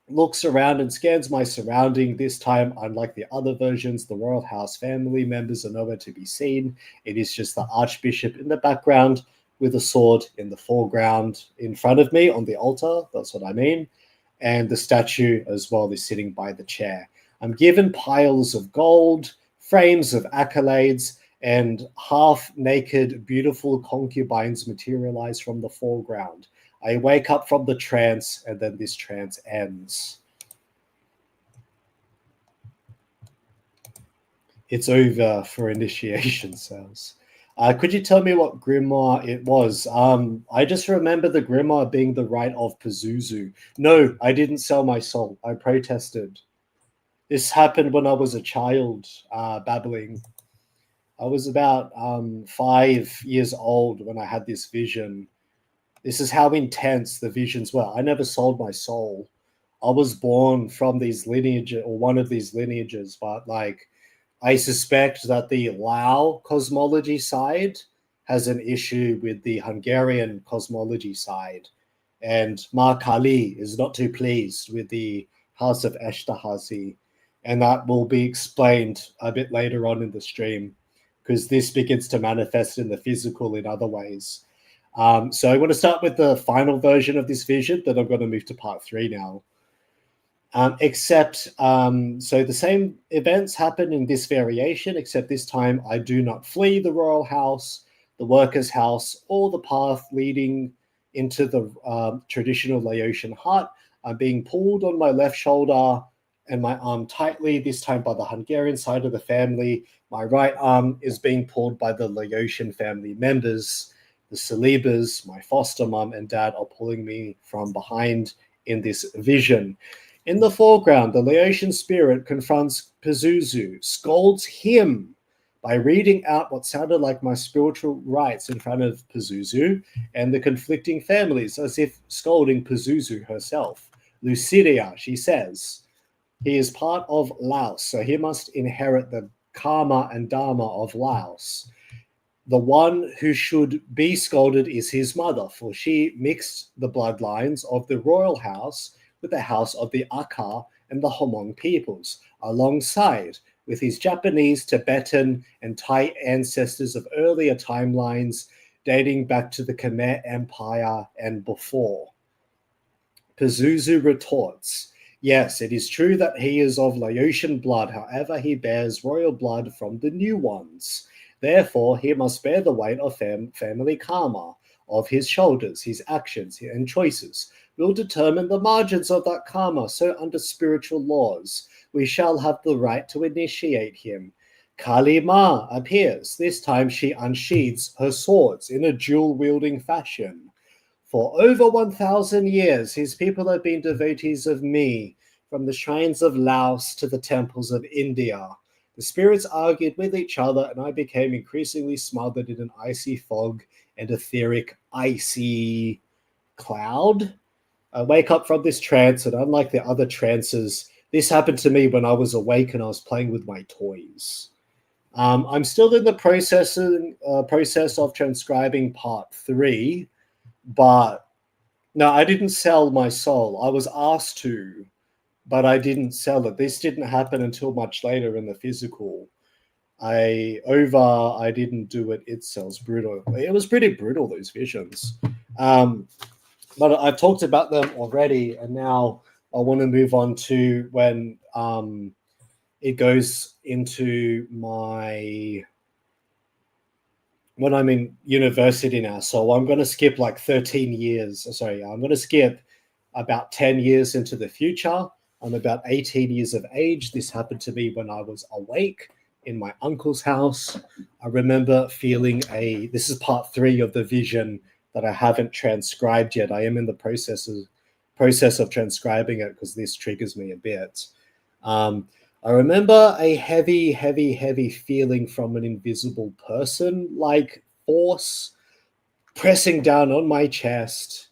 looks around and scans my surrounding. This time, unlike the other versions, the royal house family members are nowhere to be seen. It is just the Archbishop in the background with a sword in the foreground in front of me on the altar. That's what I mean. And the statue as well is sitting by the chair. I'm given piles of gold, frames of accolades, and half-naked, beautiful concubines materialize from the foreground. I wake up from the trance, and then this trance ends. It's over for initiation cells. Could you tell me what grimoire it was? I just remember the grimoire being the Rite of Pazuzu. No, I didn't sell my soul. I protested. This happened when I was a child, babbling. I was about 5 years old when I had this vision. This is how intense the visions were. I never sold my soul. I was born from these lineage or one of these lineages, but like I suspect that the Lao cosmology side has an issue with the Hungarian cosmology side. And Ma Kali is not too pleased with the House of Esterhazy. And that will be explained a bit later on in the stream, because this begins to manifest in the physical in other ways. So I want to start with the final version of this vision, then I'm going to move to part 3 now. So the same events happen in this variation, except this time I do not flee the royal house, the workers' house, or the path leading into the traditional Laotian hut. I'm being pulled on my left shoulder and my arm tightly, this time by the Hungarian side of the family. My right arm is being pulled by the Laotian family members. The Salibas, my foster mom and dad, are pulling me from behind in this vision. In the foreground, the Laotian spirit confronts Pazuzu, scolds him by reading out what sounded like my spiritual rites in front of Pazuzu and the conflicting families, as if scolding Pazuzu herself. Lucidia, she says, he is part of Laos, so he must inherit the karma and dharma of Laos. The one who should be scolded is his mother, for she mixed the bloodlines of the royal house with the house of the Akha and the Hmong peoples, alongside with his Japanese, Tibetan, and Thai ancestors of earlier timelines dating back to the Khmer Empire and before. Pazuzu retorts, yes, it is true that he is of Laotian blood, however he bears royal blood from the new ones. Therefore, he must bear the weight of family karma, of his shoulders. His actions and choices will determine the margins of that karma, so under spiritual laws, we shall have the right to initiate him. Kali Ma appears. This time she unsheathes her swords in a dual-wielding fashion. For over 1,000 years, his people have been devotees of me, from the shrines of Laos to the temples of India. The spirits argued with each other, and I became increasingly smothered in an icy fog and etheric icy cloud. I wake up from this trance, and unlike the other trances, this happened to me when I was awake and I was playing with my toys. I'm still in the process of transcribing part 3, but no, I didn't sell my soul. I was asked to, but I didn't sell it. This didn't happen until much later in the physical. I didn't do it. It sells brutal. It was pretty brutal, those visions. But I've talked about them already, and now I want to move on to when it goes into when I'm in university now. So I'm going to skip like 13 years. Sorry, I'm going to skip about 10 years into the future. I'm about 18 years of age. This happened to me when I was awake in my uncle's house. I remember feeling this is part 3 of the vision that I haven't transcribed yet. I am in the process of transcribing it because this triggers me a bit. I remember a heavy, heavy, heavy feeling from an invisible person, like force pressing down on my chest.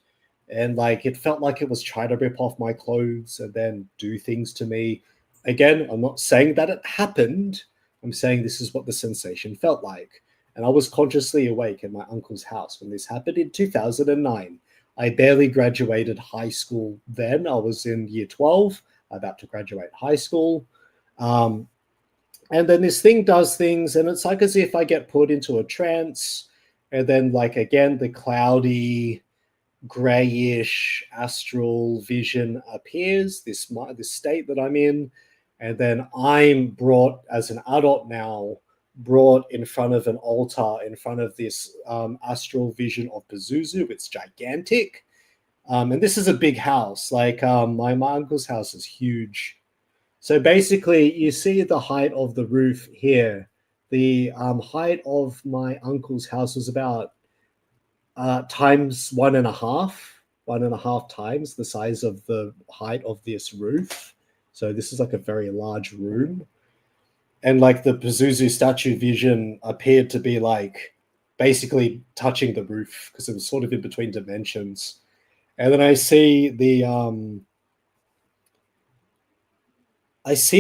And like it felt like it was trying to rip off my clothes and then do things to me. Again, I'm not saying that it happened. I'm saying this is what the sensation felt like. And I was consciously awake in my uncle's house when this happened in 2009. I barely graduated high school then. I was in year 12, about to graduate high school. And then this thing does things, and it's like as if I get put into a trance, and then like again, the cloudy, grayish astral vision appears, this state that I'm in, and then I'm brought as an adult now, brought in front of an altar, in front of this astral vision of Pazuzu. It's gigantic. And this is a big house. Like my uncle's house is huge. So basically, you see the height of the roof here. The height of my uncle's house was about times 1.5 times the size of the height of this roof. So this is like a very large room. And like the Pazuzu statue vision appeared to be like basically touching the roof because it was sort of in between dimensions. And then I see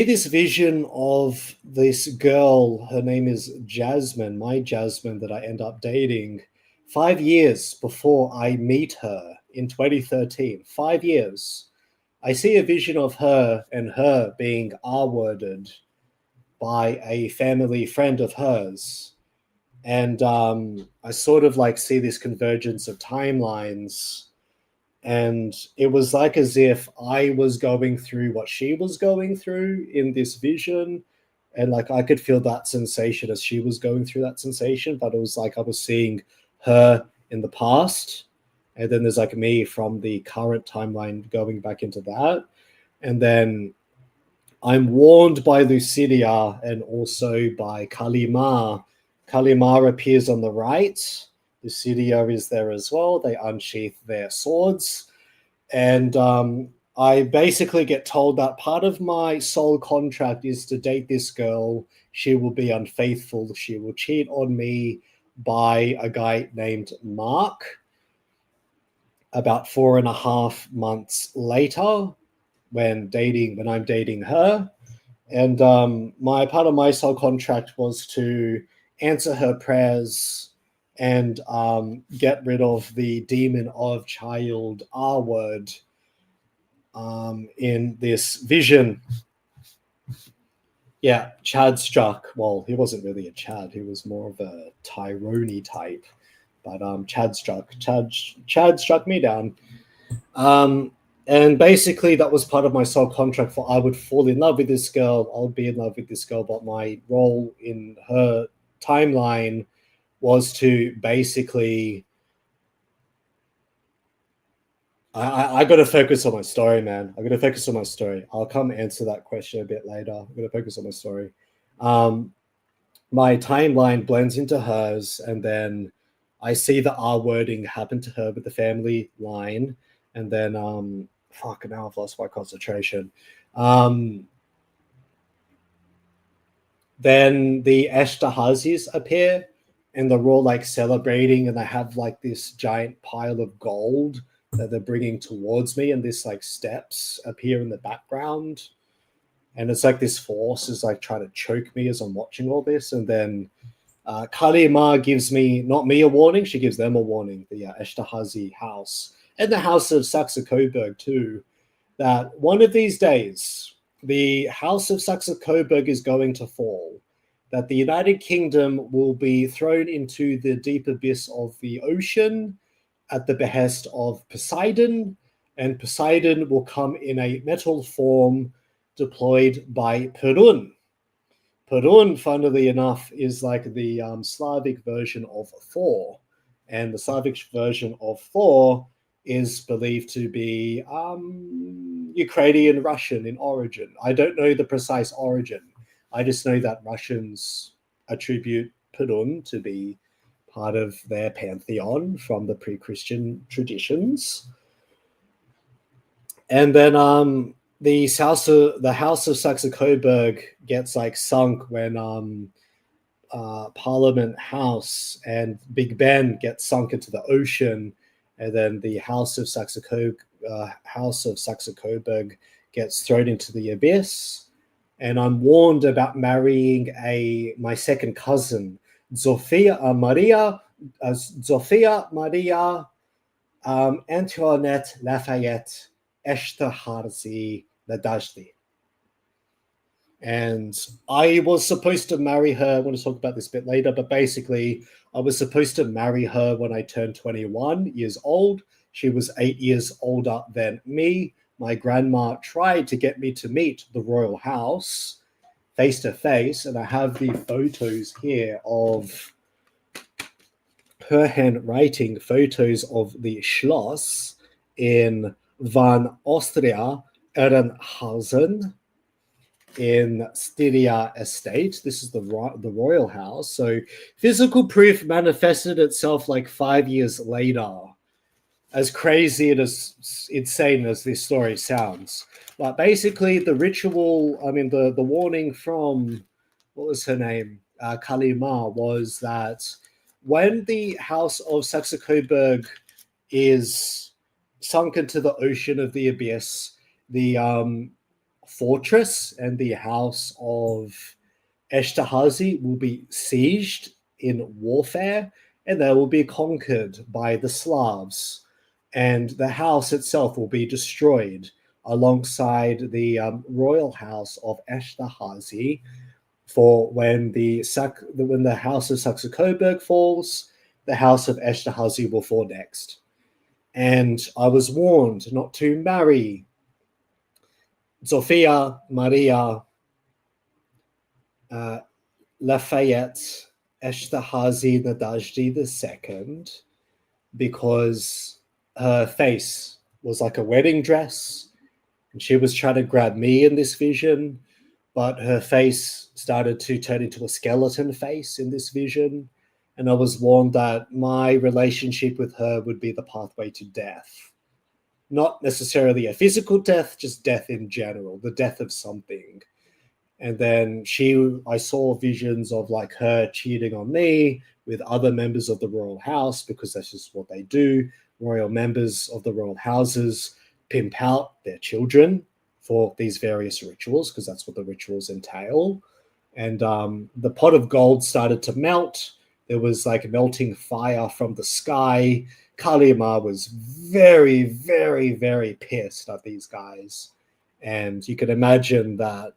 this vision of this girl. Her name is Jasmine, my Jasmine, that I end up dating 5 years before I meet her in 2013. 5 years. I see a vision of her and her being R-worded by a family friend of hers. And I sort of like see this convergence of timelines. And it was like as if I was going through what she was going through in this vision. And like I could feel that sensation as she was going through that sensation. But it was like I was seeing her in the past. And then there's like me from the current timeline going back into that. And then I'm warned by Lucidia and also by Kalima. Kalima appears on the right. Lucidia is there as well. They unsheath their swords. And I basically get told that part of my soul contract is to date this girl. She will be unfaithful. She will cheat on me by a guy named Mark. About 4.5 months later, when I'm dating her. And my part of my soul contract was to answer her prayers and get rid of the demon of child R-word in this vision. Yeah, Chad struck. Well, he wasn't really a Chad. He was more of a Tyrone type. But Chad struck me down. And basically that was part of my soul contract for I would fall in love with this girl. I'll be in love with this girl. But my role in her timeline was to basically... I got to focus on my story, man. I got to focus on my story. I'll come answer that question a bit later. I'm going to focus on my story. My timeline blends into hers, and then I see the R wording happen to her with the family line, and then now I've lost my concentration. Then the Esterházys appear, and they're all like celebrating, and they have like this giant pile of gold that they're bringing towards me, and this like steps appear in the background, and it's like this force is like trying to choke me as I'm watching all this. And then Kalima gives me, not me, a warning. She gives them a warning, the Esterhazy house and the house of Saxe-Coburg too, that one of these days the house of Saxe-Coburg is going to fall, that the United Kingdom will be thrown into the deep abyss of the ocean at the behest of Poseidon, and Poseidon will come in a metal form deployed by Perun. Perun, funnily enough, is like the Slavic version of Thor. And the Slavic version of Thor is believed to be Ukrainian Russian in origin. I don't know the precise origin. I just know that Russians attribute Perun to be part of their pantheon from the pre-Christian traditions. And then the house of Saxe-Coburg gets like sunk when Parliament House and Big Ben get sunk into the ocean, and then the House of Saxe-Coburg gets thrown into the abyss. And I'm warned about marrying my second cousin, Zofia Maria Antoinette Lafayette Esterhazy Nadajdi. And I was supposed to marry her. I'm going to talk about this a bit later, but basically, I was supposed to marry her when I turned 21 years old. She was 8 years older than me. My grandma tried to get me to meet the royal house face to face, and I have the photos here of her handwriting, photos of the Schloss in Van Austria, Ehrenhausen, in Styria Estate. This is the royal house. So physical proof manifested itself like 5 years later. As crazy and as insane as this story sounds. But basically the ritual, the warning from, what was her name? Kalima, was that when the house of Saxe-Coburg is sunk into the ocean of the abyss, the fortress and the house of Esterhazy will be sieged in warfare, and they will be conquered by the Slavs, and the house itself will be destroyed alongside the royal house of Esterhazy. For when the house of Saxe-Coburg falls, the house of Esterhazy will fall next. And I was warned not to marry Zofia Maria Lafayette Esterhazy Nadajdi II, because her face was like a wedding dress, and she was trying to grab me in this vision, but her face started to turn into a skeleton face in this vision, and I was warned that my relationship with her would be the pathway to death. Not necessarily a physical death, just death in general, the death of something. And then I saw visions of like her cheating on me with other members of the royal house, because that's just what they do. Royal members of the royal houses pimp out their children for these various rituals, because that's what the rituals entail. And the pot of gold started to melt. There was like melting fire from the sky. Kalima was very, very, very pissed at these guys. And you can imagine that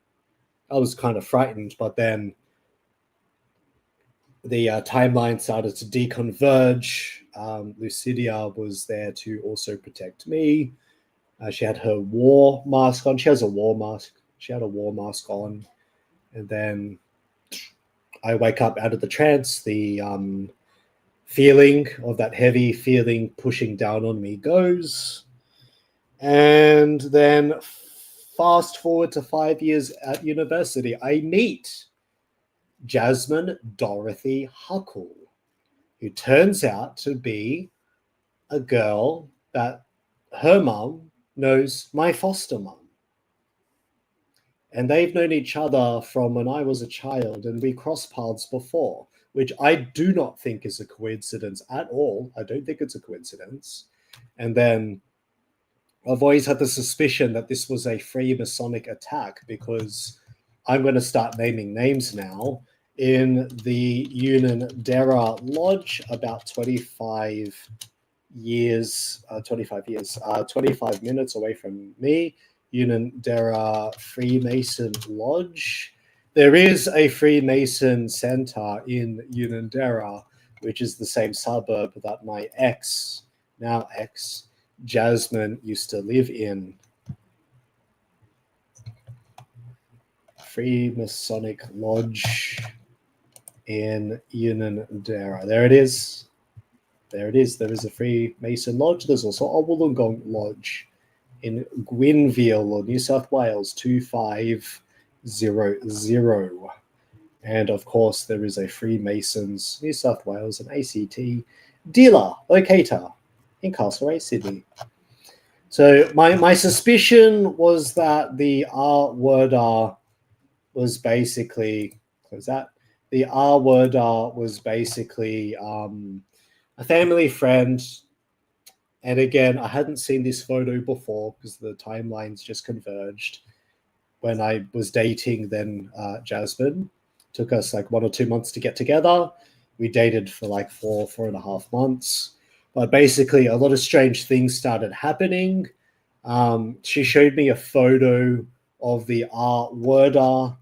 I was kind of frightened, but then the timeline started to deconverge. Lucidia was there to also protect me. She had her war mask on. She has a war mask. She had a war mask on. And then I wake up out of the trance. The feeling of that heavy feeling pushing down on me goes. And then fast forward to 5 years at university, I meet Jasmine Dorothy Huckle, who turns out to be a girl that her mum knows my foster mum. And they've known each other from when I was a child, and we crossed paths before, which I do not think is a coincidence at all. I don't think it's a coincidence. And then I've always had the suspicion that this was a Freemasonic attack, because I'm going to start naming names now. In the Unanderra Lodge, about 25 minutes away from me, Unanderra Freemason Lodge. There is a Freemason Center in Unanderra, which is the same suburb that my now ex, Jasmine used to live in. Freemasonic Lodge in Unanderra. There it is. There it is. There is a Freemason Lodge. There's also a Wollongong Lodge in Gwynville, New South Wales, 2500. And of course, there is a Freemasons New South Wales and ACT dealer locator in Castlereagh, Sydney. So my suspicion was that the R word R was basically, close that, the R word R was basically a family friend. And again, I hadn't seen this photo before because the timelines just converged. When I was dating then Jasmine, took us like 1 or 2 months to get together. We dated for like 4.5 months. But basically, a lot of strange things started happening. She showed me a photo of the R word R.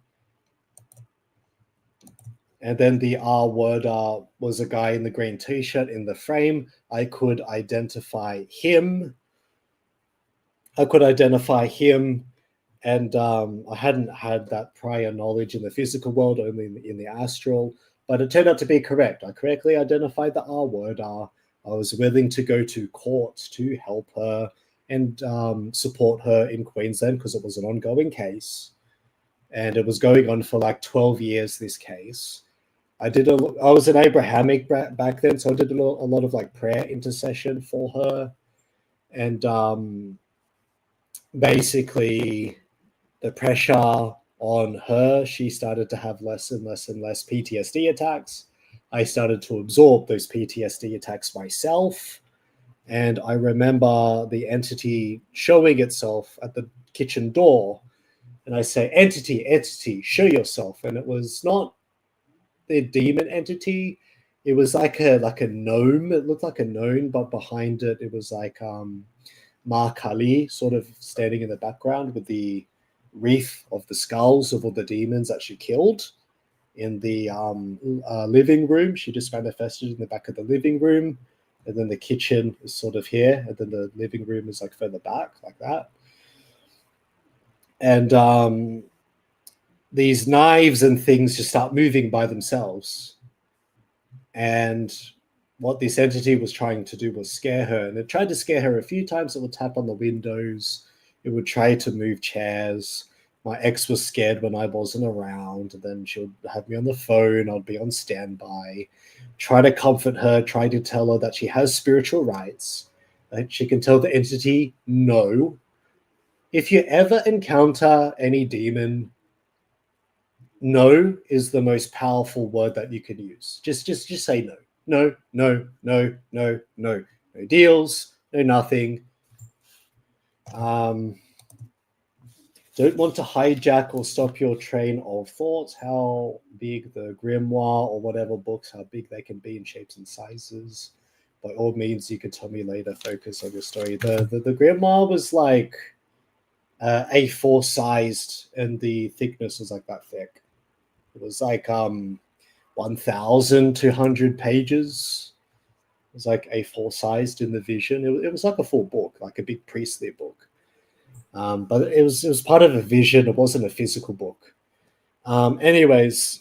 And then the R word R was a guy in the green t-shirt in the frame. I could identify him. And I hadn't had that prior knowledge in the physical world, only in the astral. But it turned out to be correct. I correctly identified the R word R. I was willing to go to court to help her and support her in Queensland because it was an ongoing case. And it was going on for like 12 years, this case. I was an Abrahamic back then, so I did a lot of like prayer intercession for her. And basically the pressure on her, she started to have less and less PTSD attacks. I started to absorb those PTSD attacks myself. And I remember the entity showing itself at the kitchen door. And I say, entity, show yourself. And it was not the demon entity. It was like a gnome. It looked like a gnome, but behind it, it was like Ma Kali sort of standing in the background with the wreath of the skulls of all the demons that she killed in the living room. She just manifested in the back of the living room. And then the kitchen is sort of here. And then the living room is like further back, like that. And these knives and things just start moving by themselves. And what this entity was trying to do was scare her. And it tried to scare her a few times. It would tap on the windows. It would try to move chairs. My ex was scared when I wasn't around. And then she would have me on the phone. I'd be on standby. Try to comfort her. Try to tell her that she has spiritual rights. That she can tell the entity no. If you ever encounter any demon, no is the most powerful word that you can use. Just say no. No, no, no, no, no. No deals, no nothing. Don't want to hijack or stop your train of thoughts. How big the grimoire or whatever books, how big they can be in shapes and sizes. By all means, you can tell me later. Focus on your story. The grimoire was like A4 sized, and the thickness was like that thick. It was like 1,200 pages. It was like A4 sized in the vision. It was like a full book, like a big priestly book. But it was part of a vision. It wasn't a physical book. Anyways,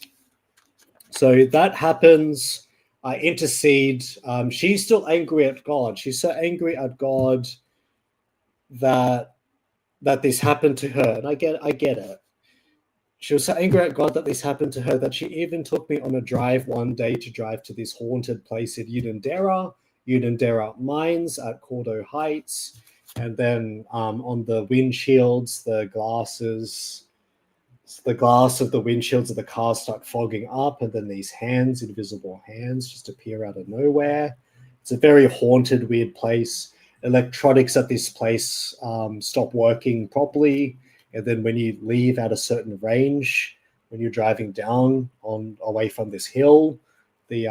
so that happens. I intercede. She's still angry at God. She's so angry at God that this happened to her, and I get it. She was so angry at God that this happened to her that she even took me on a drive one day to drive to this haunted place in Unanderra Mines at Cordo Heights. And then on the windshields, the glass of the windshields of the car start fogging up, and then these hands, invisible hands, just appear out of nowhere. It's a very haunted, weird place. Electronics at this place stop working properly. And then when you leave at a certain range, when you're driving down away from this hill, the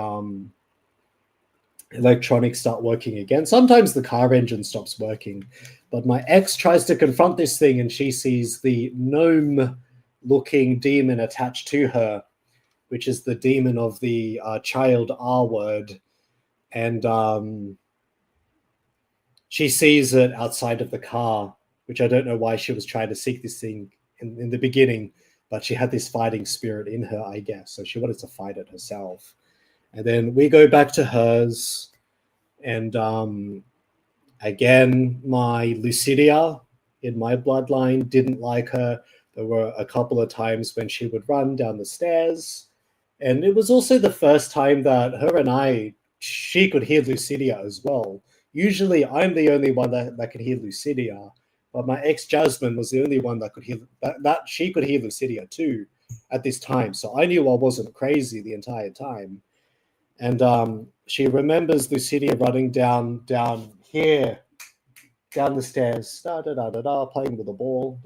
electronics start working again. Sometimes the car engine stops working. But my ex tries to confront this thing, and she sees the gnome-looking demon attached to her, which is the demon of the child R word. And she sees it outside of the car, which I don't know why she was trying to seek this thing in the beginning. but she had this fighting spirit in her, I guess. So she wanted to fight it herself. And then we go back to hers, and again, my Lucidia in my bloodline didn't like her. There were a couple of times when she would run down the stairs. And it was also the first time that her and she could hear Lucidia as well. Usually I'm the only one that could hear Lucidia, but my ex Jasmine was the only one that could hear that she could hear Lucidia too at this time. So I knew I wasn't crazy the entire time. And she remembers Lucidia running down here, down the stairs, playing with a ball,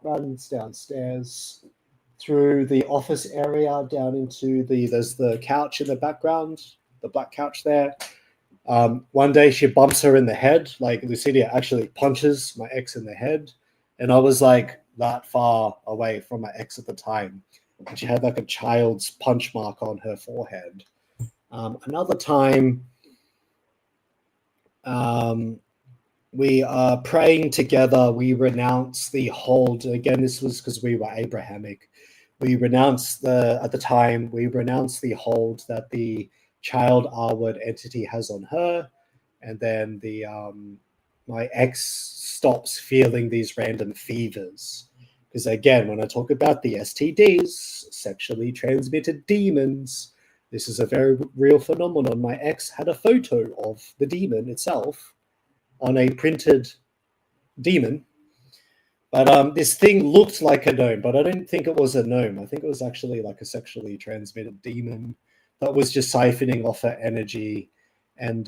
runs downstairs through the office area down into there's the couch in the background, the black couch there. One day she bumps her in the head, like Lucidia actually punches my ex in the head, and I was like that far away from my ex at the time. And she had like a child's punch mark on her forehead. Another time, we are praying together. We renounce the hold. Again, this was because we were Abrahamic. We renounced at the time, we renounced the hold that the child R-word entity has on her. And then my ex stops feeling these random fevers. Because again, when I talk about the STDs, sexually transmitted demons, this is a very real phenomenon. My ex had a photo of the demon itself on a printed demon. But this thing looked like a gnome, but I didn't think it was a gnome. I think it was actually like a sexually transmitted demon that was just siphoning off her energy. And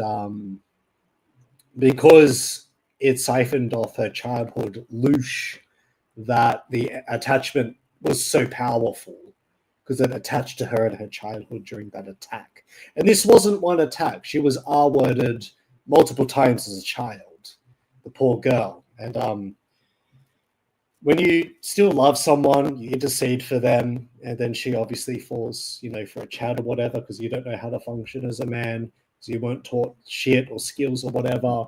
because it siphoned off her childhood loosh, that the attachment was so powerful because it attached to her in her childhood during that attack. And this wasn't one attack. She was R-worded multiple times as a child, the poor girl. And when you still love someone, you intercede for them, and then she obviously falls, for a chat or whatever, because you don't know how to function as a man, so you weren't taught shit or skills or whatever.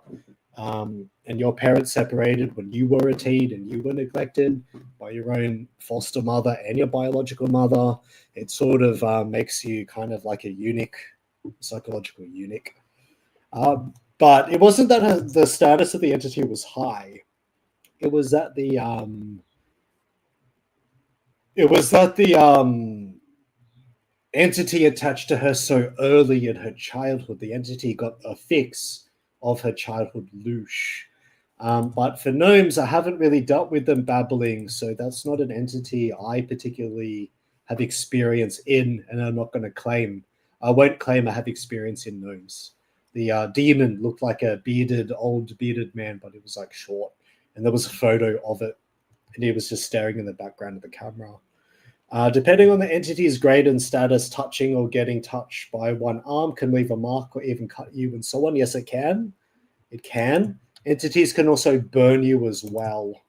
And your parents separated when you were a teen and you were neglected by your own foster mother and your biological mother. It sort of makes you kind of like a eunuch, psychological eunuch. But it wasn't that the status of the entity was high. It was that the entity attached to her so early in her childhood. The entity got a fix of her childhood loosh. But for gnomes, I haven't really dealt with them babbling, so that's not an entity I particularly have experience in, and I'm not going to claim. I won't claim I have experience in gnomes. The demon looked like a old bearded man, but it was like short. And there was a photo of it, and he was just staring in the background of the camera. Depending on the entity's grade and status, touching or getting touched by one arm can leave a mark or even cut you and so on. Yes, it can. It can. Entities can also burn you as well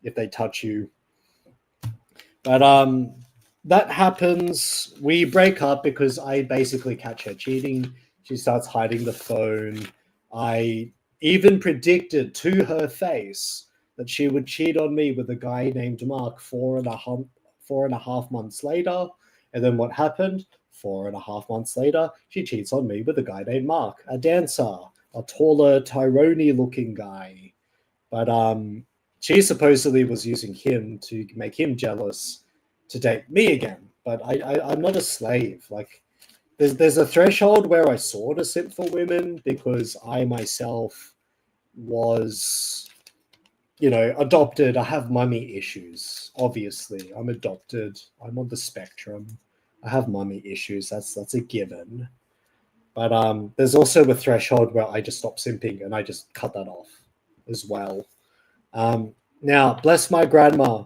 if they touch you. But that happens. We break up because I basically catch her cheating. She starts hiding the phone. I even predicted to her face that she would cheat on me with a guy named Mark 4.5 months later. And then what happened? 4.5 months later, she cheats on me with a guy named Mark, a dancer, a taller Tyrone-looking guy. But she supposedly was using him to make him jealous to date me again. But I'm not a slave. Like, there's a threshold where I sort of simp for women because I myself was, adopted. I have mummy issues, obviously. I'm adopted. I'm on the spectrum. I have mummy issues. That's a given. But there's also a threshold where I just stop simping and I just cut that off as well. Now, bless my grandma.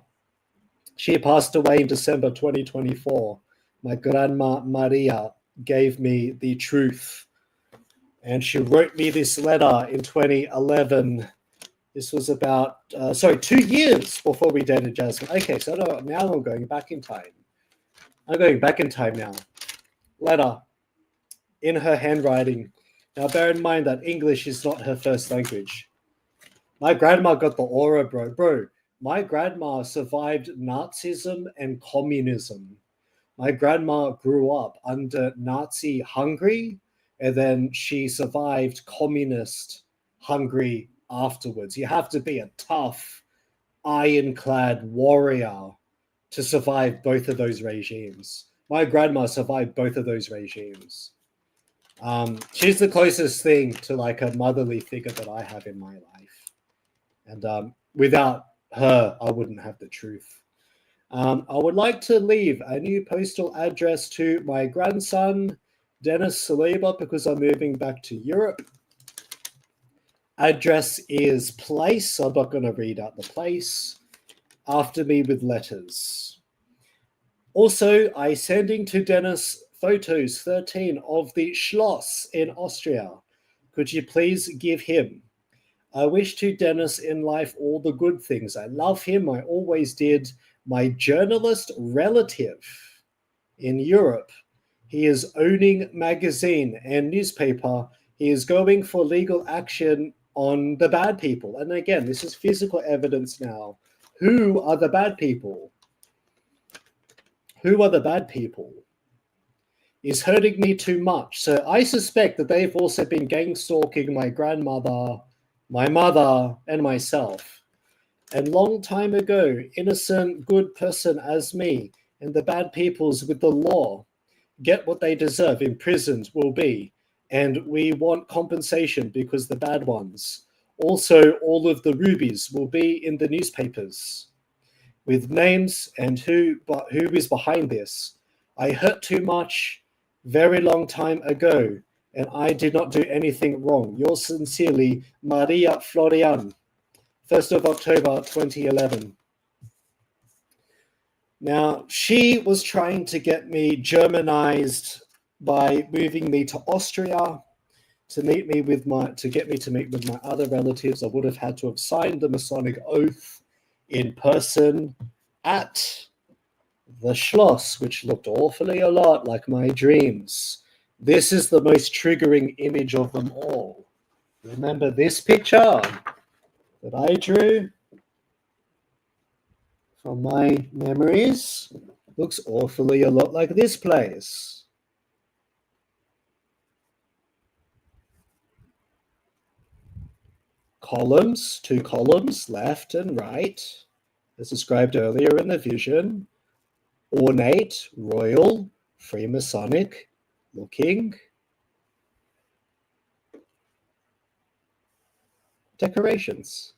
She passed away in December 2024. My grandma Maria gave me the truth. And she wrote me this letter in 2011. This was about, 2 years before we dated Jasmine. Okay, so now I'm going back in time. I'm going back in time now. Letter in her handwriting. Now, bear in mind that English is not her first language. My grandma got the aura, bro. Bro, my grandma survived Nazism and communism. My grandma grew up under Nazi Hungary, and then she survived communist Hungary afterwards. You have to be a tough, ironclad warrior to survive both of those regimes. My grandma survived both of those regimes. She's the closest thing to like a motherly figure that I have in my life. And without her, I wouldn't have the truth. I would like to leave a new postal address to my grandson, Dennis Saliba, because I'm moving back to Europe. Address is place. I'm not going to read out the place. After me with letters. Also, I sending to Dennis photos 13 of the Schloss in Austria. Could you please give him? I wish to Dennis in life all the good things. I love him. I always did. My journalist relative in Europe. He is owning magazine and newspaper. He is going for legal action on the bad people. And again, this is physical evidence now. Who are the bad people? Who are the bad people? Is hurting me too much. So I suspect that they've also been gang stalking my grandmother, my mother, and myself. And long time ago, innocent, good person as me, and the bad peoples with the law get what they deserve, imprisoned will be. And we want compensation because the bad ones. Also, all of the rubies will be in the newspapers with names and who is behind this. I hurt too much very long time ago, and I did not do anything wrong. Yours sincerely, Maria Florian, 1st of October 2011. Now, she was trying to get me Germanized by moving me to Austria to get me to meet with my other relatives. I would have had to have signed the Masonic oath in person at the Schloss, which looked awfully a lot like my dreams. This is the most triggering image of them all. Remember this picture that I drew from my memories? Looks awfully a lot like this place. Columns, 2 columns, left and right, as described earlier in the vision. Ornate, royal, Freemasonic looking decorations.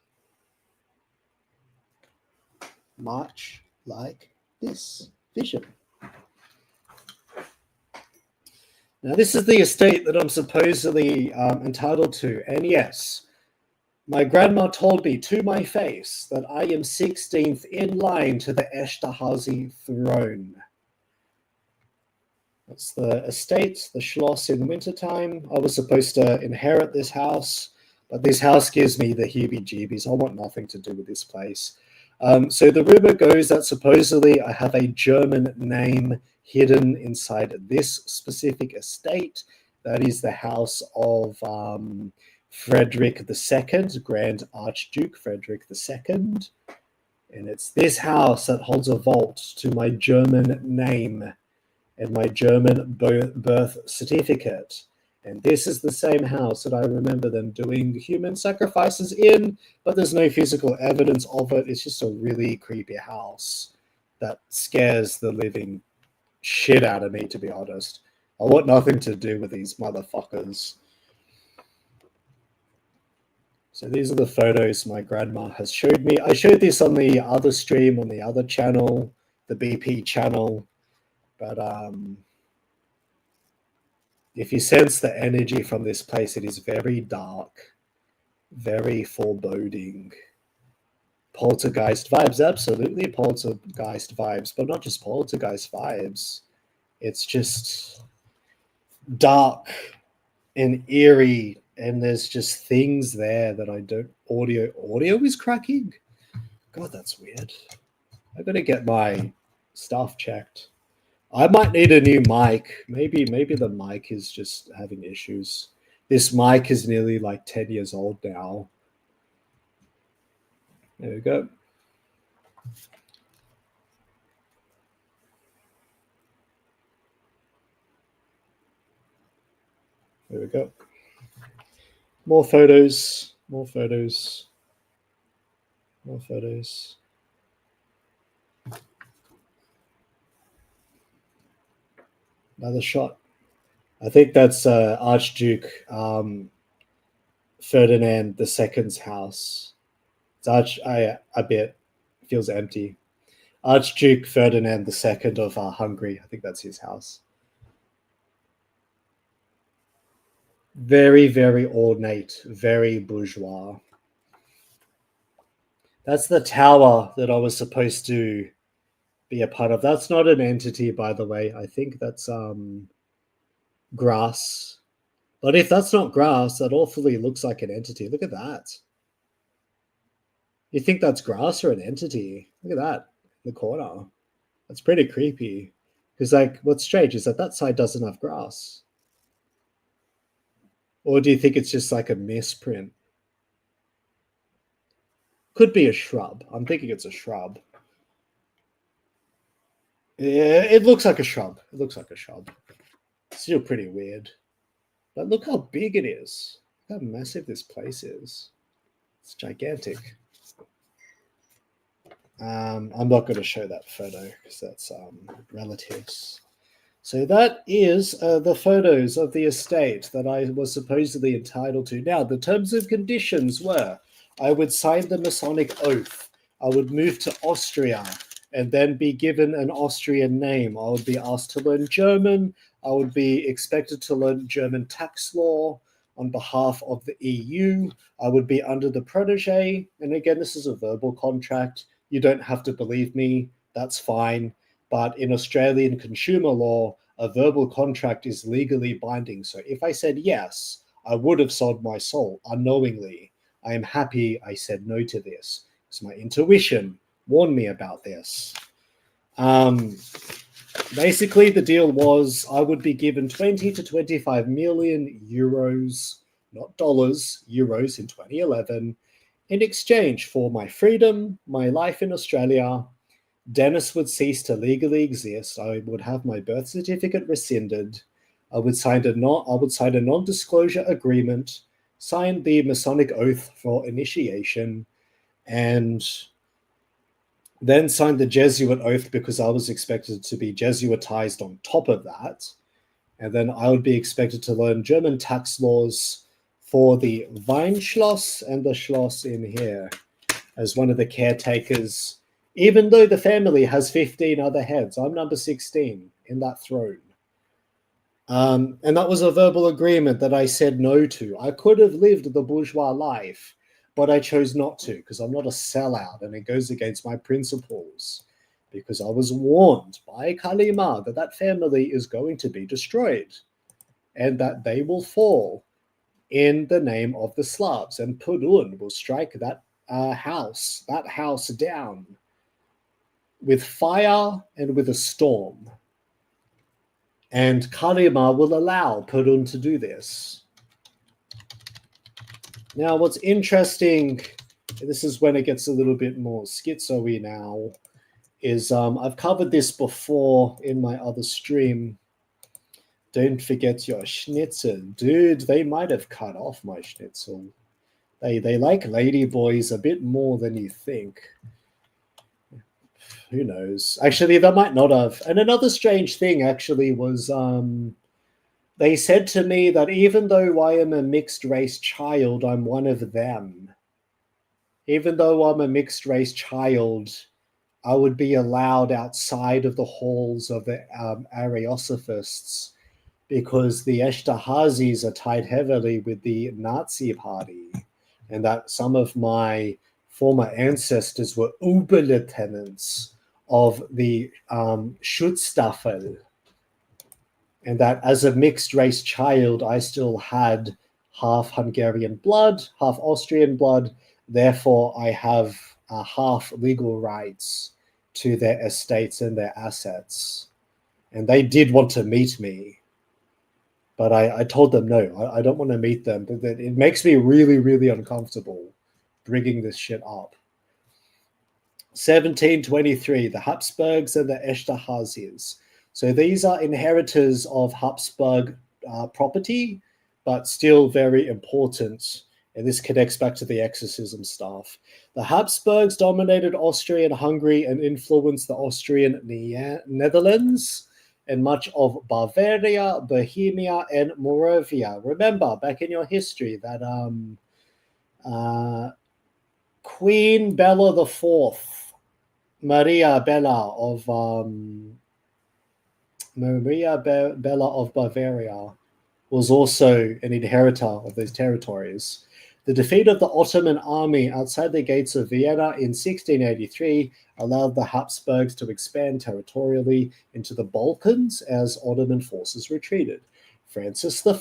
Much like this vision. Now, this is the estate that I'm supposedly entitled to. And yes, my grandma told me to my face that I am 16th in line to the Esterhazy throne. That's the estate, the Schloss in wintertime. I was supposed to inherit this house, but this house gives me the heebie-jeebies. I want nothing to do with this place. So the rumor goes that supposedly I have a German name hidden inside this specific estate. That is the house of Frederick II, Grand Archduke Frederick II. And it's this house that holds a vault to my German name and my German birth certificate. And this is the same house that I remember them doing human sacrifices in, but there's no physical evidence of it. It's just a really creepy house that scares the living shit out of me, to be honest. I want nothing to do with these motherfuckers. So these are the photos my grandma has showed me. I showed this on the other stream, on the other channel, the BP channel. But if you sense the energy from this place, it is very dark, very foreboding. Poltergeist vibes, absolutely poltergeist vibes, but not just poltergeist vibes. It's just dark and eerie, and there's just things there that I don't... Audio is cracking? God, that's weird. I gotta get my stuff checked. I might need a new mic. Maybe the mic is just having issues. This mic is nearly like 10 years old now. There we go. There we go. More photos, more photos, more photos. Another shot. I think that's Archduke Ferdinand II's house. It's a bit feels empty. Archduke Ferdinand II of Hungary. I think that's his house. Very, very ornate, very bourgeois. That's the tower that I was supposed to be a part of. That's not an entity, by the way. I think that's grass. But if that's not grass, that awfully looks like an entity. Look at that. You think that's grass or an entity? Look at that in the corner. That's pretty creepy. Because, like, what's strange is that that side doesn't have grass. Or do you think it's just like a misprint? Could be a shrub. I'm thinking it's a shrub. Yeah, it looks like a shrub. It looks like a shrub. Still pretty weird. But look how big it is. Look how massive this place is. It's gigantic. I'm not going to show that photo because that's relatives. So that is the photos of the estate that I was supposedly entitled to. Now, the terms and conditions were I would sign the Masonic oath. I would move to Austria and then be given an Austrian name. I would be asked to learn German. I would be expected to learn German tax law on behalf of the EU. I would be under the protege. And again, this is a verbal contract. You don't have to believe me. That's fine. But in Australian consumer law, a verbal contract is legally binding. So if I said yes, I would have sold my soul unknowingly. I am happy I said no to this because my intuition warned me about this. Basically, the deal was I would be given 20 to 25 million euros, not dollars, euros in 2011, in exchange for my freedom, my life in Australia. Dennis would cease to legally exist. I would have my birth certificate rescinded. I would sign a non-disclosure agreement, sign the Masonic oath for initiation, and then signed the Jesuit oath because I was expected to be Jesuitized on top of that. And then I would be expected to learn German tax laws for the Weinschloss and the Schloss in here as one of the caretakers. Even though the family has 15 other heads, I'm number 16 in that throne. And that was a verbal agreement that I said no to. I could have lived the bourgeois life, but I chose not to because I'm not a sellout and it goes against my principles. Because I was warned by Kalima that that family is going to be destroyed and that they will fall in the name of the Slavs. And Pudun will strike that house down with fire and with a storm. And Kalima will allow Perun to do this. Now, what's interesting, this is when it gets a little bit more schizo-y now, is I've covered this before in my other stream. Don't forget your schnitzel. Dude, they might have cut off my schnitzel. They like ladyboys a bit more than you think. Who knows? Actually, they might not have. And another strange thing, actually, was they said to me that even though I am a mixed-race child, I'm one of them. Even though I'm a mixed-race child, I would be allowed outside of the halls of the Ariosophists because the Esterházys are tied heavily with the Nazi party, and that some of my former ancestors were Oberlieutenants of the Schutzstaffel, and that as a mixed-race child, I still had half Hungarian blood, half Austrian blood. Therefore, I have half legal rights to their estates and their assets. And they did want to meet me. But I told them, no, I don't want to meet them. But it makes me really, really uncomfortable bringing this shit up. 1723, the Habsburgs and the Esterházys. So these are inheritors of Habsburg property, but still very important. And this connects back to the exorcism stuff. The Habsburgs dominated Austria and Hungary and influenced the Austrian Netherlands and much of Bavaria, Bohemia, and Moravia. Remember, back in your history, that Queen Bella IV, Maria Bella of Bavaria, was also an inheritor of those territories. The defeat of the Ottoman army outside the gates of Vienna in 1683 allowed the Habsburgs to expand territorially into the Balkans as Ottoman forces retreated. Francis I,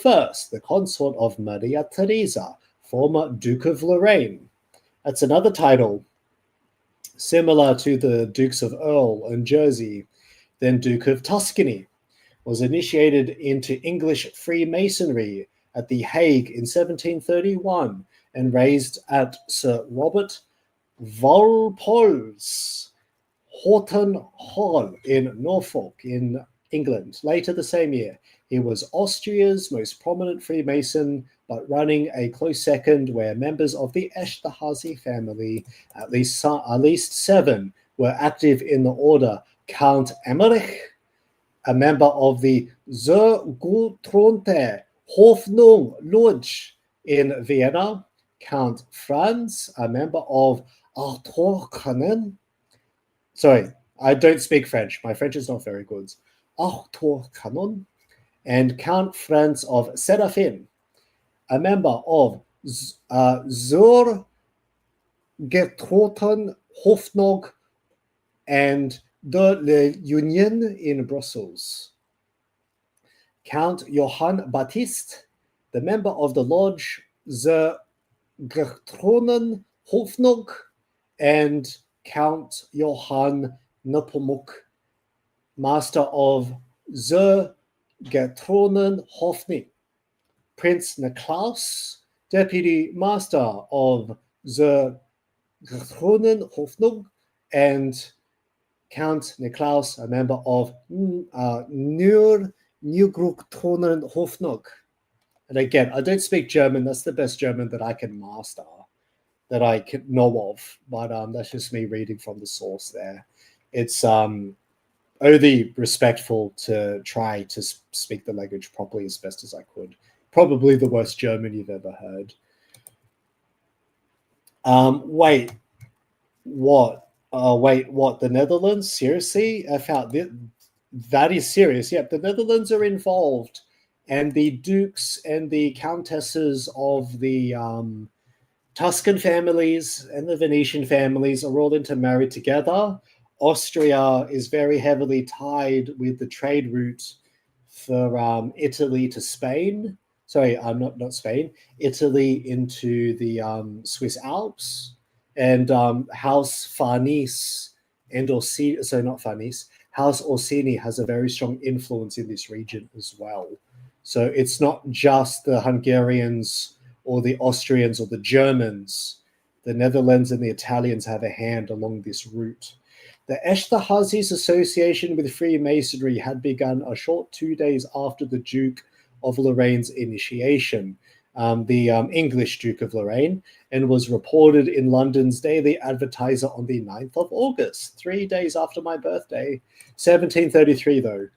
the consort of Maria Theresa, former Duke of Lorraine. That's another title similar to the Dukes of Earl and Jersey, then Duke of Tuscany, was initiated into English Freemasonry at The Hague in 1731 and raised at Sir Robert Walpole's Horton Hall in Norfolk in England. Later the same year, he was Austria's most prominent Freemason, but running a close second where members of the Esterhazy family, at least 7, were active in the order. Count Emmerich, a member of the Zergutronte Hoffnung Lodge in Vienna. Count Franz, a member of Artorkanen. Sorry, I don't speak French. My French is not very good. Artorkanon. And Count Franz of Serafin, a member of Zergetroten Hofnog and de l'Union in Brussels. Count Johann Baptist, the member of the Lodge Zergetronen Hofnog, and Count Johann Nepomuk, master of Zergetronen Hofning. Prince Niklaus, deputy master of Zergetronen Hofnog, and Count Niklaus, a member of Nürgruktonen Hofnog. And again, I don't speak German. That's the best German that I can master, that I can know of. But that's just me reading from the source there. It's only respectful to try to speak the language properly as best as I could. Probably the worst German you've ever heard. Wait, what? What? The Netherlands? Seriously? I found that is serious. Yep, the Netherlands are involved, and the dukes and the countesses of the Tuscan families and the Venetian families are all intermarried together. Austria is very heavily tied with the trade route for Italy to Spain. Sorry, not Spain. Italy into the Swiss Alps. And House Farnese and Orsini, so not Farnese, House Orsini has a very strong influence in this region as well. So it's not just the Hungarians or the Austrians or the Germans. The Netherlands and the Italians have a hand along this route. The Esterházys association with Freemasonry had begun a short 2 days after the Duke of Lorraine's initiation, the English Duke of Lorraine, and was reported in London's Daily Advertiser on the 9th of August, 3 days after my birthday, 1733 though.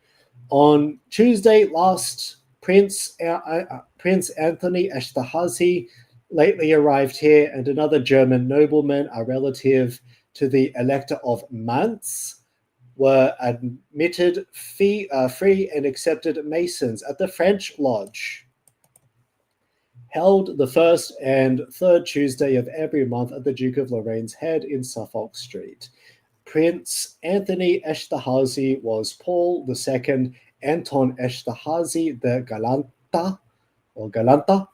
On Tuesday last, Prince Anthony Esterhazy lately arrived here, and another German nobleman, a relative to the Elector of Mainz, were admitted free and accepted Masons at the French Lodge, held the first and third Tuesday of every month at the Duke of Lorraine's Head in Suffolk Street. Prince Anthony Esterhazy was Paul II Anton Esterhazy the Galanta,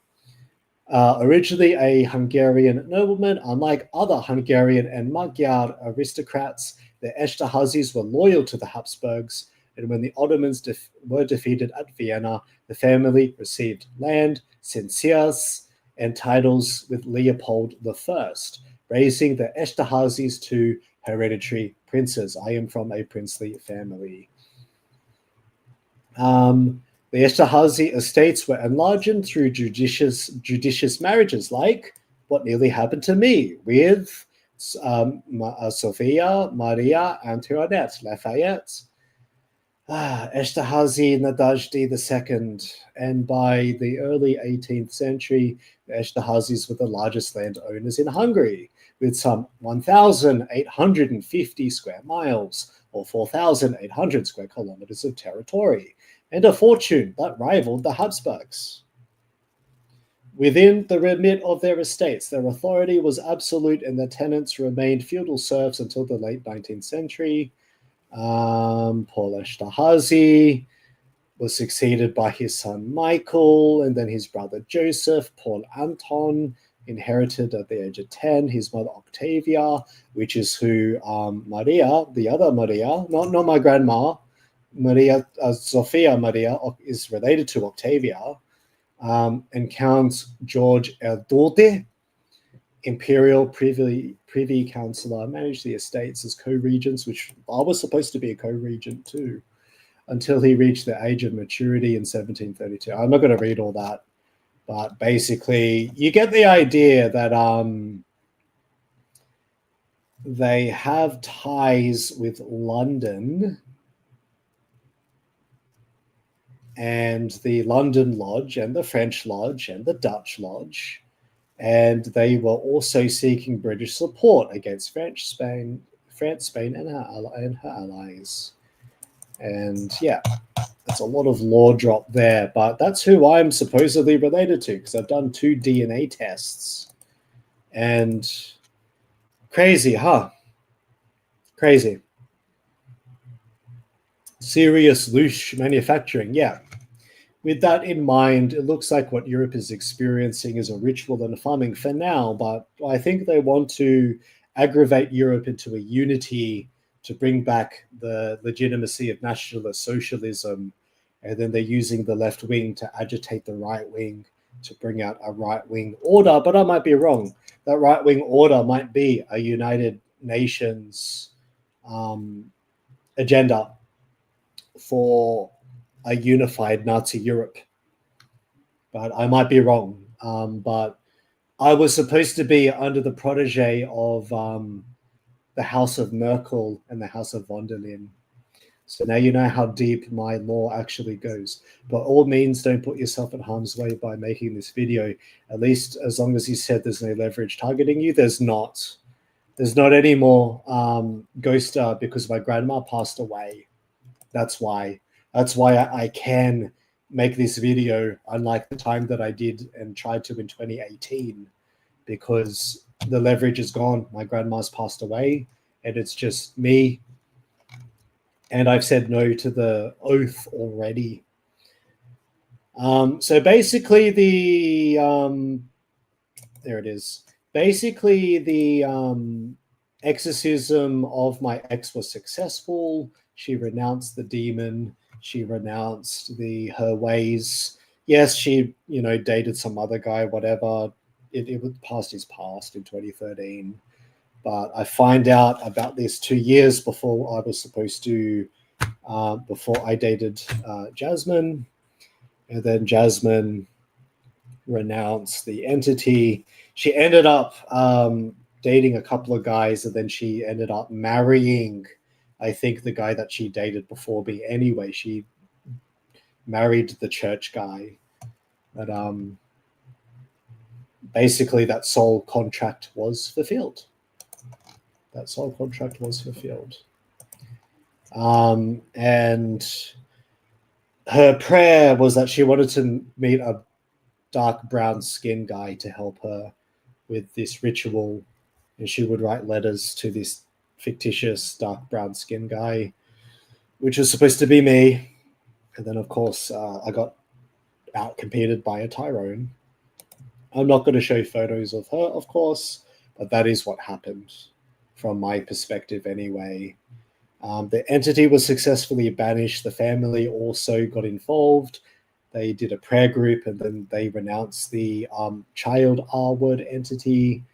originally a Hungarian nobleman. Unlike other Hungarian and Magyar aristocrats, the Esterházys were loyal to the Habsburgs, and when the Ottomans were defeated at Vienna, the family received land, cincias, and titles with Leopold I, raising the Esterházys to hereditary princes. I am from a princely family. The Esterhazy estates were enlarged through judicious marriages, like what nearly happened to me with Sophia, Maria, Antoinette, Lafayette. Esterhazy Nadezhdy II, and by the early 18th century, the Esterházys were the largest landowners in Hungary, with some 1,850 square miles, or 4,800 square kilometers of territory, and a fortune that rivaled the Habsburgs. Within the remit of their estates, their authority was absolute, and their tenants remained feudal serfs until the late 19th century. Paul Esterhazy was succeeded by his son Michael, and then his brother Joseph. Paul Anton inherited at the age of 10 his mother Octavia, which is who Maria, the other Maria, not my grandma, Maria, Sophia Maria, is related to Octavia, and Count George Erdődy, imperial privy councillor, managed the estates as co-regents, which I was supposed to be a co-regent too, until he reached the age of maturity in 1732. I'm not going to read all that, but basically you get the idea that they have ties with London and the London Lodge and the French Lodge and the Dutch Lodge. And they were also seeking British support against France, Spain, and her allies. And yeah, there's a lot of lore drop there, but that's who I'm supposedly related to, because I've done 2 DNA tests. And crazy, huh? Crazy. Serious loose manufacturing, yeah. With that in mind, it looks like what Europe is experiencing is a ritual and farming for now, but I think they want to aggravate Europe into a unity to bring back the legitimacy of nationalist socialism, and then they're using the left wing to agitate the right wing to bring out a right-wing order. But I might be wrong. That right-wing order might be a United Nations agenda for a unified Nazi Europe. But I might be wrong. But I was supposed to be under the protege of the House of Merkel and the House of von der Leyen. So now you know how deep my lore actually goes. But all means, don't put yourself in harm's way by making this video. At least as long as you said there's no leverage targeting you, there's not. There's not any more Ghoster because my grandma passed away. That's why. That's why I can make this video, unlike the time that I did and tried to in 2018, because the leverage is gone. My grandma's passed away, and it's just me. And I've said no to the oath already. So basically there it is. Basically the exorcism of my ex was successful. She renounced the demon. She renounced her ways. Yes, she, dated some other guy, whatever. It was past his past in 2013. But I find out about this 2 years before I was supposed to, before I dated Jasmine. And then Jasmine renounced the entity. She ended up dating a couple of guys, and then she ended up marrying, I think, the guy that she dated before me anyway. She married the church guy. But basically that soul contract was fulfilled. That soul contract was fulfilled. And her prayer was that she wanted to meet a dark brown skin guy to help her with this ritual. And she would write letters to this fictitious dark brown skin guy, which was supposed to be me. And then, of course, I got outcompeted by a Tyrone. I'm not going to show photos of her, of course, but that is what happened from my perspective anyway. The entity was successfully banished. The family also got involved. They did a prayer group, and then they renounced the child R-word entity.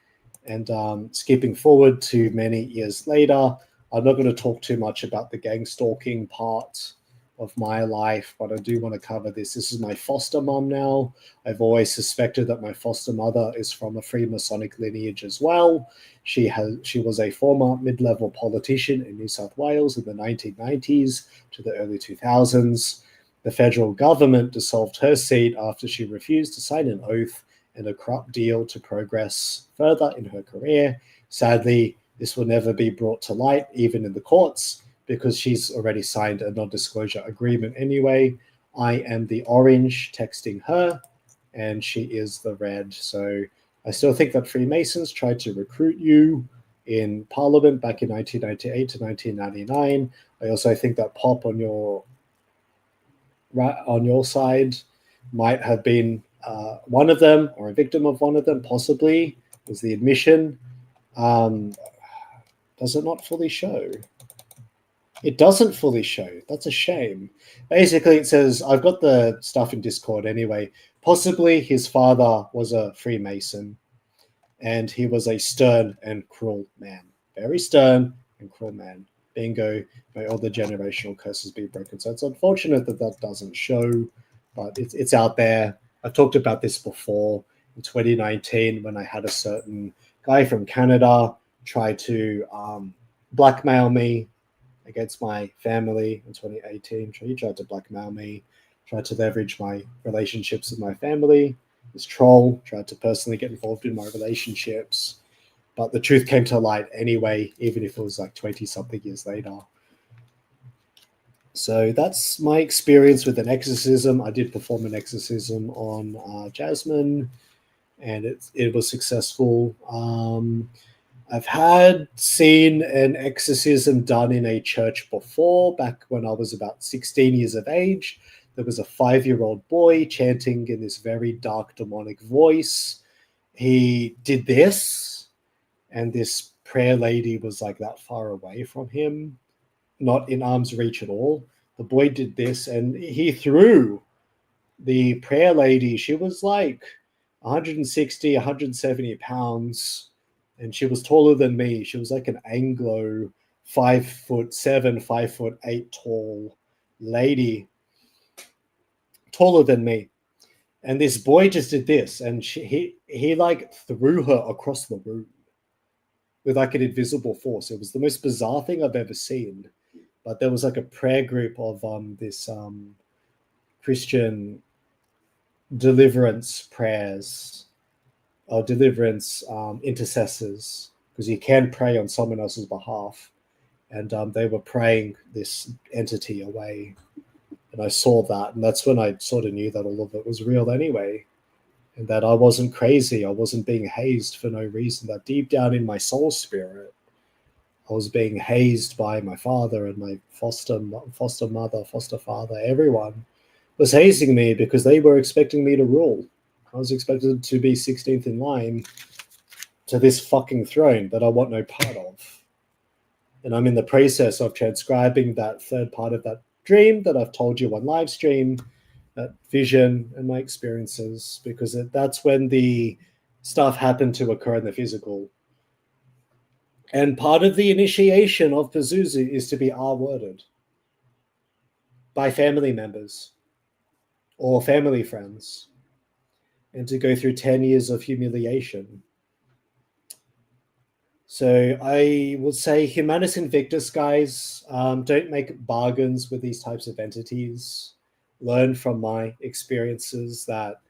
And skipping forward to many years later, I'm not going to talk too much about the gang stalking part of my life, but I do want to cover this. This is my foster mom now. I've always suspected that my foster mother is from a Freemasonic lineage as well. She was a former mid-level politician in New South Wales in the 1990s to the early 2000s. The federal government dissolved her seat after she refused to sign an oath and a corrupt deal to progress further in her career. Sadly, this will never be brought to light, even in the courts, because she's already signed a non-disclosure agreement anyway. I am the orange texting her, and she is the red. So I still think that Freemasons tried to recruit you in Parliament back in 1998 to 1999. I also think that Pop on your side might have been one of them, or a victim of one of them, possibly, was the admission. Does it not fully show? It doesn't fully show. That's a shame. Basically, it says, I've got the stuff in Discord anyway. Possibly his father was a Freemason, and he was a stern and cruel man. Very stern and cruel man. Bingo. May all the generational curses be broken. So it's unfortunate that that doesn't show, but it's out there. I've talked about this before in 2019 when I had a certain guy from Canada try to blackmail me against my family in 2018. He tried to blackmail me, tried to leverage my relationships with my family. This troll tried to personally get involved in my relationships. But the truth came to light anyway, even if it was like 20-something years later. So that's my experience with an exorcism. I did perform an exorcism on Jasmine, and it was successful. I've seen an exorcism done in a church before, back when I was about 16 years of age. There was a 5-year-old boy chanting in this very dark demonic voice. He did this, and this prayer lady was like that far away from him, not in arm's reach at all. The boy did this, and he threw the prayer lady. She was like 160, 170 pounds, and she was taller than me. She was like an Anglo 5'7", 5'8" tall lady, taller than me. And this boy just did this, and he like threw her across the room with like an invisible force. It was the most bizarre thing I've ever seen. But there was like a prayer group of this Christian deliverance prayers, or deliverance intercessors, because you can pray on someone else's behalf. And they were praying this entity away. And I saw that, and that's when I sort of knew that all of it was real anyway. And that I wasn't crazy. I wasn't being hazed for no reason. That deep down in my soul spirit, I was being hazed by my father and my foster mother, foster father. Everyone was hazing me because they were expecting me to rule. I was expected to be 16th in line to this fucking throne that I want no part of. And I'm in the process of transcribing that third part of that dream that I've told you on live stream, that vision and my experiences, because that's when the stuff happened to occur in the physical. And part of the initiation of Pazuzu is to be R-worded by family members or family friends, and to go through 10 years of humiliation. So I would say Humanus Invictus, guys. Don't make bargains with these types of entities. Learn from my experiences that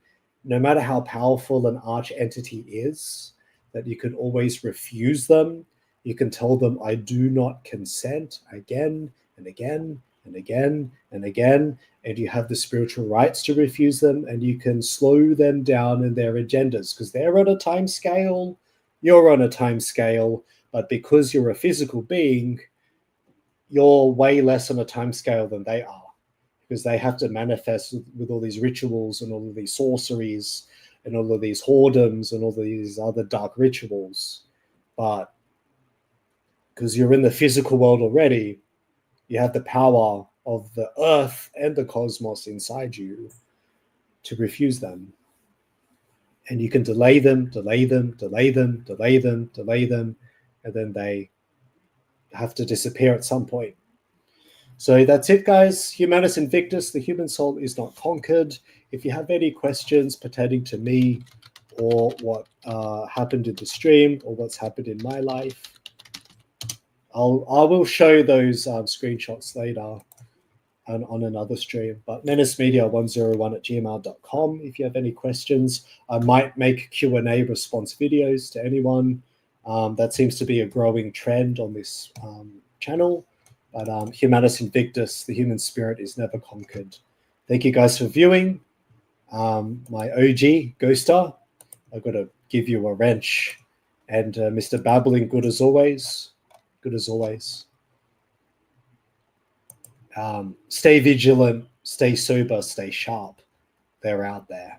no matter how powerful an arch entity is, that you can always refuse them. You can tell them, I do not consent, again and again and again and again, and you have the spiritual rights to refuse them, and you can slow them down in their agendas, because they're on a time scale, you're on a time scale, but because you're a physical being, you're way less on a time scale than they are, because they have to manifest with all these rituals and all of these sorceries and all of these whoredoms and all of these other dark rituals. But because you're in the physical world already, you have the power of the earth and the cosmos inside you to refuse them. And you can delay them, delay them, delay them, delay them, delay them, and then they have to disappear at some point. So that's it, guys. Humanus Invictus, the human soul is not conquered. If you have any questions pertaining to me or what happened in the stream or what's happened in my life, I will show those screenshots later on another stream. But menacemedia101@gmail.com if you have any questions. I might make Q&A response videos to anyone. That seems to be a growing trend on this channel. But Humanus Invictus, the human spirit is never conquered. Thank you guys for viewing. My OG, Ghoster, I've got to give you a wrench. And Mr. Babbling, good as always. Good as always. Stay vigilant, stay sober, stay sharp. They're out there.